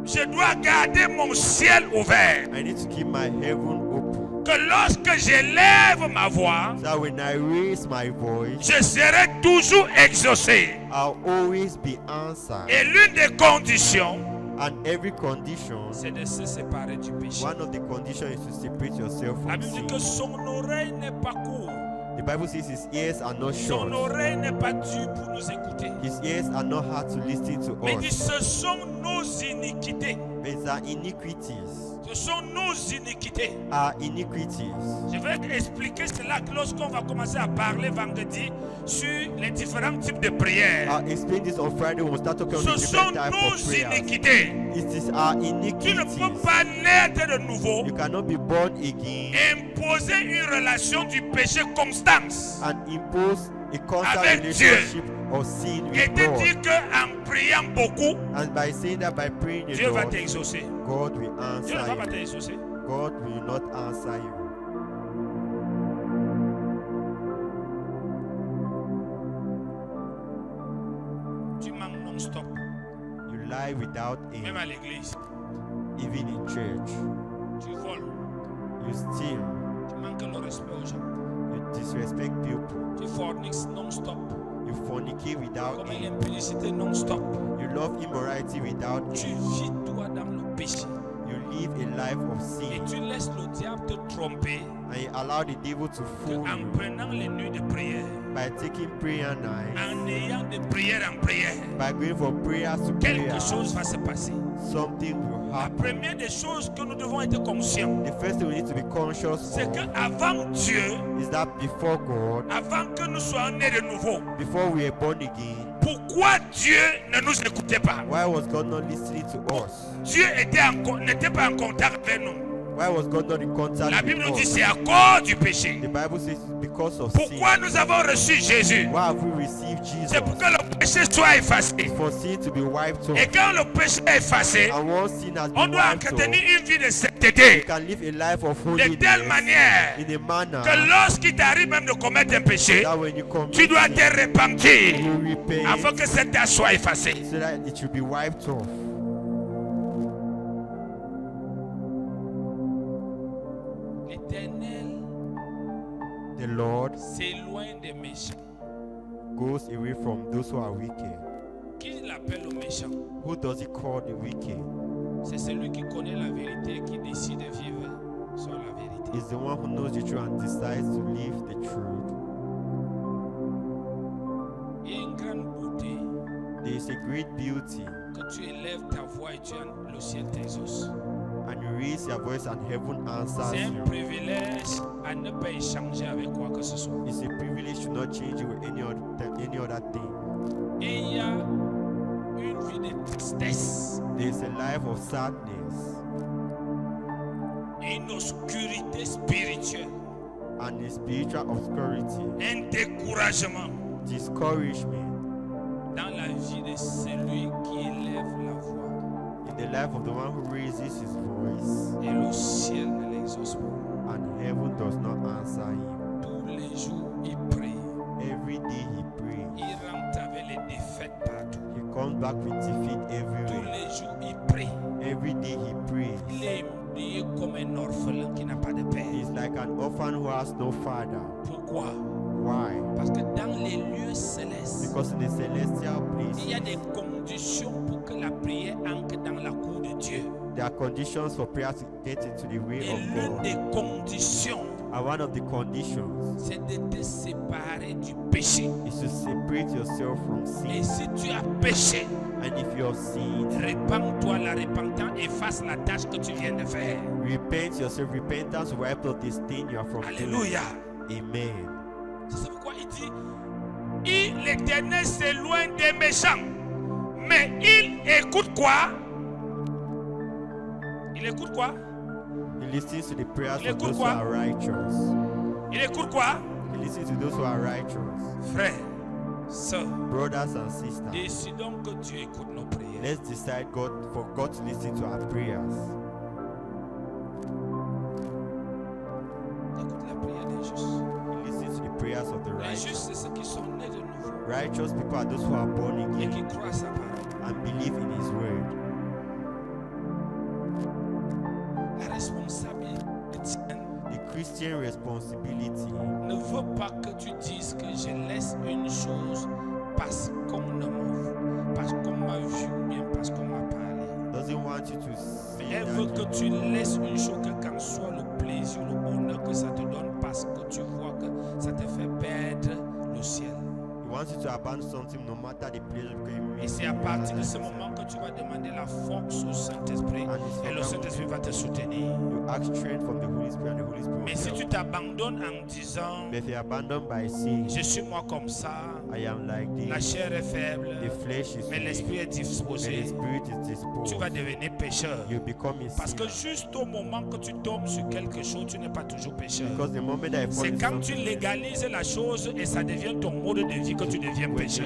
Je dois garder mon ciel ouvert. I need to keep my heaven open. Que lorsque j'élève ma voix, So that when I raise my voice, je serai toujours exaucé. I'll always be answered. Et l'une des conditions, And every condition, c'est de se séparer du péché. one of the conditions is to separate yourself La from Bible dit que sin. son oreille n'est pas courte. The Bible says his ears are not Son short. oreille n'est pas dure pour nous écouter. His ears are not hard to listen to Mais il dit, us. ce sont nos iniquités. But it's our iniquities. Ce sont nos iniquités. Our iniquities. Je vais expliquer cela lorsqu'on va commencer à parler vendredi sur les différents types de prières. I'll explain this on Friday when we start talking about Ce the sont different types nos of prayers. iniquités. It is our Tu ne iniquities. peux pas naître de nouveau You cannot be born again et imposer une relation du péché constante and impose a constant Avec relationship of sin et with te God. dire qu'en priant beaucoup, And by saying that, by praying a Dieu va lot, t'exaucer. God will Dieu ne va pas answer you. t'exaucer. God will not answer you. Tu manques non-stop, You lie without même aim, à l'église. even in church. Tu voles, You steal. tu manques le respect aux gens. You disrespect people. Tu forniques non-stop, You fornicate without comme aim. l'impudicité non-stop. You love immorality without Tu aim. vis toi dans le péché You live a life of et sin. tu laisses le diable te tromper And you allow the devil to fool en you prenant les nuits de prière, by taking prayer nights, en ayant de prière en prière. by going from prayers to Quelque prayer. chose va se passer. Something will La happen. première des choses que nous devons être conscients, The first thing we need to be conscious c'est of qu'avant Dieu, is that before God, avant que nous soyons nés de nouveau, before we are born again, pourquoi Dieu ne nous écoutait pas? why was God not listening to us? Dieu n'était pas en contact avec nous. Why was God not in La contact Bible with nous dit us? c'est à cause du péché. The Bible says it's because of Pourquoi sin. nous avons reçu Jésus? Why have we received Jesus? C'est pour que le péché soit effacé. For sin to be wiped off. Et quand le péché est effacé, And once sin has on been doit wiped entretenir off, une vie de you sainteté can live a life of de telle holiness manière in a manner que lorsqu'il t'arrive même de commettre un péché, that when you commit tu dois sin, te repentir you repent afin que cet acte soit effacé. so that it should be wiped off. L'Éternel The Lord s'éloigne des méchants. goes away from those who are wicked. Qui l'appelle aux méchants? Who does he call the wicked? C'est celui qui connaît la vérité et qui décide de vivre sur la vérité. Is the one who knows the truth and decides to live the truth. Il y a une grande beauté There is a great beauty, que tu élèves ta voix et le ciel t'exauce. and you raise your voice and heaven answers C'est un you. privilège à ne pas échanger avec quoi que ce soit. It's a privilege to not change it with any other thing. Et il y a une vie de tristesse, There is a life of sadness une obscurité spirituelle, and a spiritual obscurity, un découragement discouragement dans la vie de celui qui élève la voix. in the life of the one who raises his voice, Et le ciel ne l'exauce pas. and heaven does not answer him. Tous les jours, il prie. Every day he prays. Il rentre avec les défaites partout. He comes back with defeat Tous everywhere. les jours, il prie. Every day he prays. Il est comme un orphelin qui n'a pas de père. He's like an orphan who has no father. Pourquoi? Why? Parce que dans les lieux célestes, Because in the celestial il y a place, des conditions pour que la prière entre dans la cour de Dieu. there are conditions for prayer to get into the way Et of l'une God. des conditions, And one of the conditions c'est de te séparer du péché. is to separate yourself from Et sin. si tu as péché, And if you have sinned, répands-toi. La repentance efface la tâche que tu viens de faire. repent yourself. Repentance wipe out this thing you are from doing. Alléluia. Amen. C'est pourquoi il dit, l'Éternel s'éloigne des méchants, mais il écoute quoi? Il écoute quoi? He listens to the prayers Il of écoute those who quoi? are righteous. Il écoute quoi? He listens to those who are righteous. Frères, sœurs, Brothers and sisters, décidons que Dieu écoute nos prières. let's decide for God to listen to our prayers. Écoute la prière des justes. He listens to the prayers of the Les righteous. justes, c'est ceux qui sont nés de nouveau Righteous people are those who are born et qui again croient sa parole. and believe in His word. La responsabilité chrétienne The Christian responsibility ne veut pas que tu dises que je laisse une chose parce qu'on m'a vu ou bien parce qu'on m'a parlé. doesn't want you to see Elle that veut que tu laisses une chose, quel qu'en soit le plaisir, le bonheur que ça te donne, parce que tu vois que ça te fait perdre le ciel. He wants you to abandon something no matter the pleasure because it Et makes c'est you à partir de realize ce that moment que tu vas demander la force au Saint-Esprit And it's et le from Saint-Esprit va te soutenir. you ask strength from the Holy Spirit and the Holy Spirit Mais will si help. tu t'abandonnes en disant But if you abandon by saying, je suis moi comme ça, I am like la this, chair est faible, the flesh is mais l'esprit weak, est but the disposé, spirit is tu disposed, vas devenir pécheur. you become a Parce que sinner. juste au moment que tu tombes sur quelque chose, tu n'es pas toujours pécheur. Because the moment that I fall C'est into quand tu something, légalises la chose et ça devient ton mode de vie que tu deviens when you pécheur.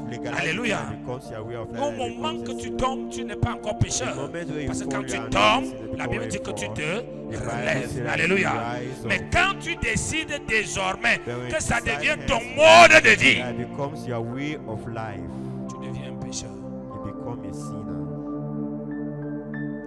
legalize Alléluia. it, it becomes your way of life, Au it moment becomes que a tu sin. tombes, tu n'es pas encore The pécheur. moment where you Parce que fall, quand tu you are tombes, not la Bible dit que before tu you te fall. The Bible relèves. says that Alléluia. you rise Mais up. quand tu décides désormais But when que you ça decide devient ton henceforth mode de vie, that becomes your way of life, tu deviens un pécheur. you become a sinner.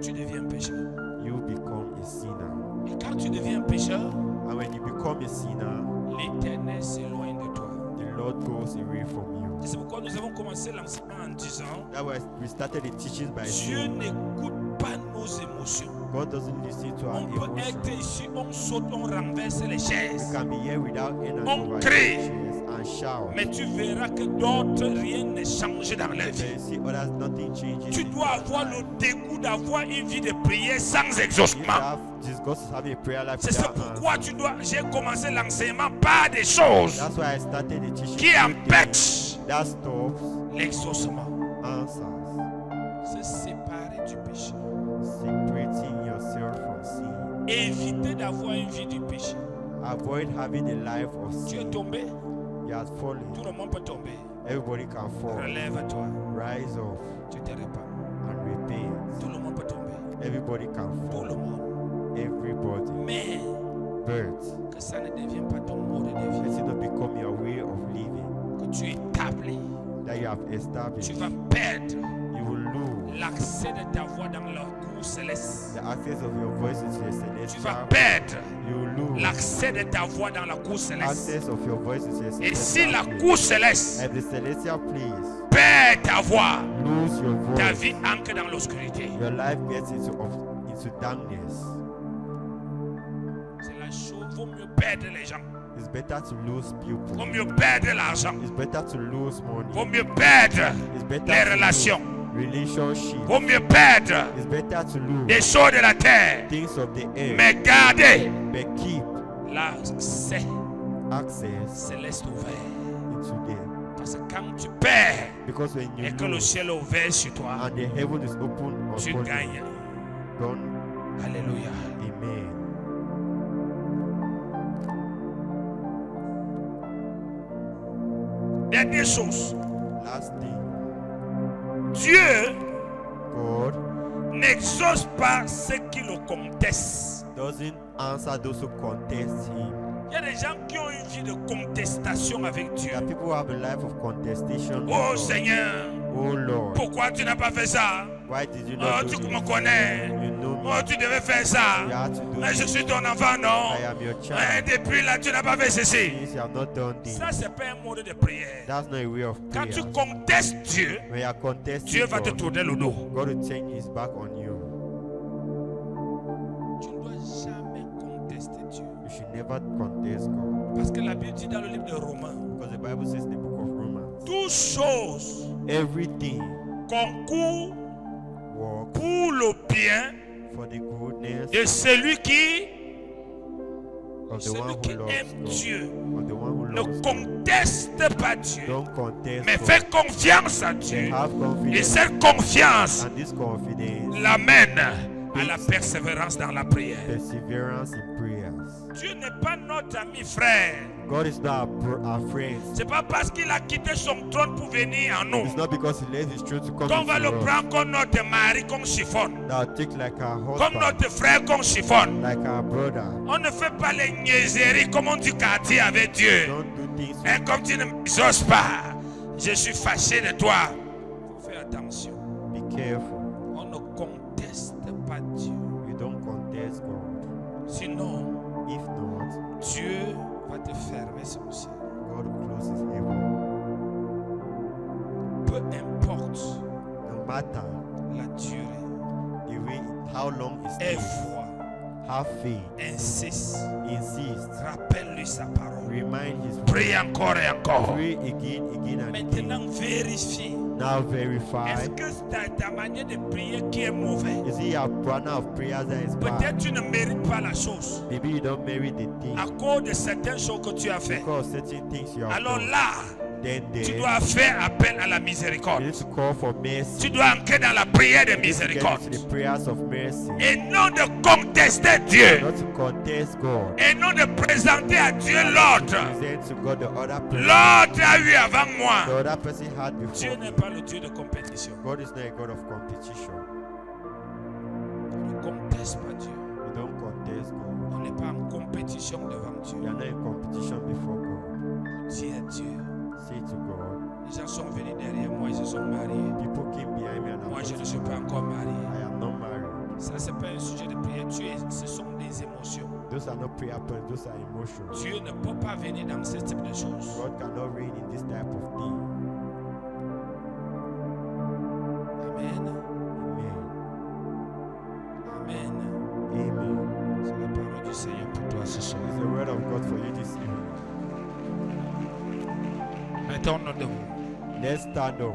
Tu deviens un pécheur. You become a sinner. Et quand tu deviens un pécheur, And when you become a sinner, l'Éternel s'éloigne de toi. the Lord goes away from you. Et c'est pourquoi nous avons commencé l'enseignement en disant That was we started the teachings by Dieu saying n'écoute pas nos émotions. God doesn't listen to our On peut être emotions. ici, on saute, on renverse les You chaises. can be here without end and On over crie. your chairs and shout. Mais tu verras que d'autres, rien ne change dans leur But vie. you see others, nothing changes. Tu in dois their avoir life. le dégoût d'avoir une vie de prière sans You exaucement. have disgust having a prayer life C'est ça without pourquoi answer. j'ai commencé l'enseignement par des choses That's why I started the teaching. qui with things empêchent that stops l'exaucement. answers. Se séparer du péché. Separating yourself from sin. Éviter d'avoir une vie du péché. Avoid having a life of Tu es sin. tombé, You are tout falling. le monde peut tomber. Everybody can fall. Relève-toi, Rise up tu te répands. and repent. Tout le monde peut tomber. Everybody can Tout le fall. monde. Everybody. Mais But que ça ne devienne pas ton mode de let vie. it not become your way of living Que tu établis. that you have established. Tu vas perdre You will lose l'accès de ta voix dans leur cour céleste. the access of your voice into the Tu vas celestial. perdre You will lose l'accès de ta voix dans la cour céleste. access of your voice into the Et si la celestial. cour céleste At the celestial place, perd ta voix, lose your ta voice. vie ancre dans l'obscurité. Your life gets into darkness. C'est la chose. Vaut mieux perdre les gens. It's better to lose people. Vaut mieux perdre l'argent. It's better to lose money. Vaut mieux perdre It's better les to relations. lose relationship. Vaut mieux perdre It's better to lose des choses de la terre. things of the earth. Mais gardez But keep l'accès access céleste ouvert. into them. Parce que quand tu perds Because when you et que le lose ciel est ouvert sur toi, and the heaven is open tu upon you, gagnes. don't. Alléluia. Amen. Dernière chose, Last thing, Dieu God n'exauce pas ceux qui le contestent. doesn't answer those who contest Him. Il y a des gens qui ont une vie de contestation avec Dieu. There are people who have a life of contestation. with Oh God. Seigneur, Oh Lord, pourquoi tu n'as pas fait ça? why did you Oh, not tu do me this? connais. You know me. Oh, tu devais faire You ça. have to do Mais je this. suis ton enfant, non. I am your Et child. depuis là, tu n'as pas fait ceci. Since you have not done this, Ça, c'est pas un mode de prière. that's not a way of Quand tu prayer. contestes Dieu, When you are contesting Dieu va te God, tourner le dos. God will turn his back on you. Tu ne dois jamais contester Dieu. You should never contest God. Parce que la Bible dit dans le livre de Romains, Because the Bible says in the book of Romans, toutes choses everything concourent works pour le bien for the goodness de celui qui of the one who loves aime God. Dieu. Of the one who Ne loves God. conteste pas Dieu, Don't contest mais God. fais confiance à Dieu. Have Et confidence. cette confiance And this confidence, l'amène à la persévérance dans la prière. perseverance in prayers. Dieu n'est pas notre ami frère. God is not our friend. C'est pas parce qu'il a quitté son trône pour venir en nous It's not because he left his truth to come qu'on va le into us. prendre comme notre mari qu'on chiffonne, That take like our comme husband, notre frère qu'on chiffonne. like our brother. On ne fait pas les niaiseries comme on dit quartier avec Dieu. Don't do things Et comme tu ne m'exauces pas, je suis fâché de toi. Il faut faire attention. Be careful. On ne conteste pas Dieu. You don't contest God. Sinon, If not, Dieu va te fermer son ciel. God will close his heaven. Peu importe No matter la durée, the way, how long it aie stays, foi, have faith, insiste, insist, rappelle-lui sa parole. remind his word, Prie encore et encore. pray again and Maintenant, again. vérifie. Now verify. Est-ce que c'est ta manière de prier qui est mauvaise? Is it your manner of prayers that is Peut-être bad? tu ne mérites pas la chose Maybe you don't merit the thing à cause de certaines choses que tu as fait. because certain things you have Alors done. là, Then tu there, dois faire appel à la you miséricorde. need to call for mercy. Tu dois entrer dans la prière de You need to get miséricorde. into the prayers of mercy. Et non de contester Dieu. Not to contest God. Et non de présenter à Dieu l'autre. Present to God the other person. L'autre a eu avant moi. The other person had Dieu before. n'est pas le Dieu de compétition. God is not a God of competition. On ne conteste pas Dieu. You don't contest God. On n'est pas en compétition devant You Dieu. are not in competition before God. Dis à Dieu. Say to God, Les gens sont venus derrière moi, ils se sont mariés. people came behind me and Moi, je I'm ne suis pas encore marié. I am not married. Ça, c'est pas un sujet de prière. Ce sont des émotions. Those are not prayer points, those are emotions. Dieu ne peut pas venir dans ce type de choses. God cannot reign in this type of thing. Amen. Amen. Amen. Amen. C'est la parole du Seigneur pour toi ce soir. It's the word of God for you this evening. Mettons-nous debout. Let's stand up.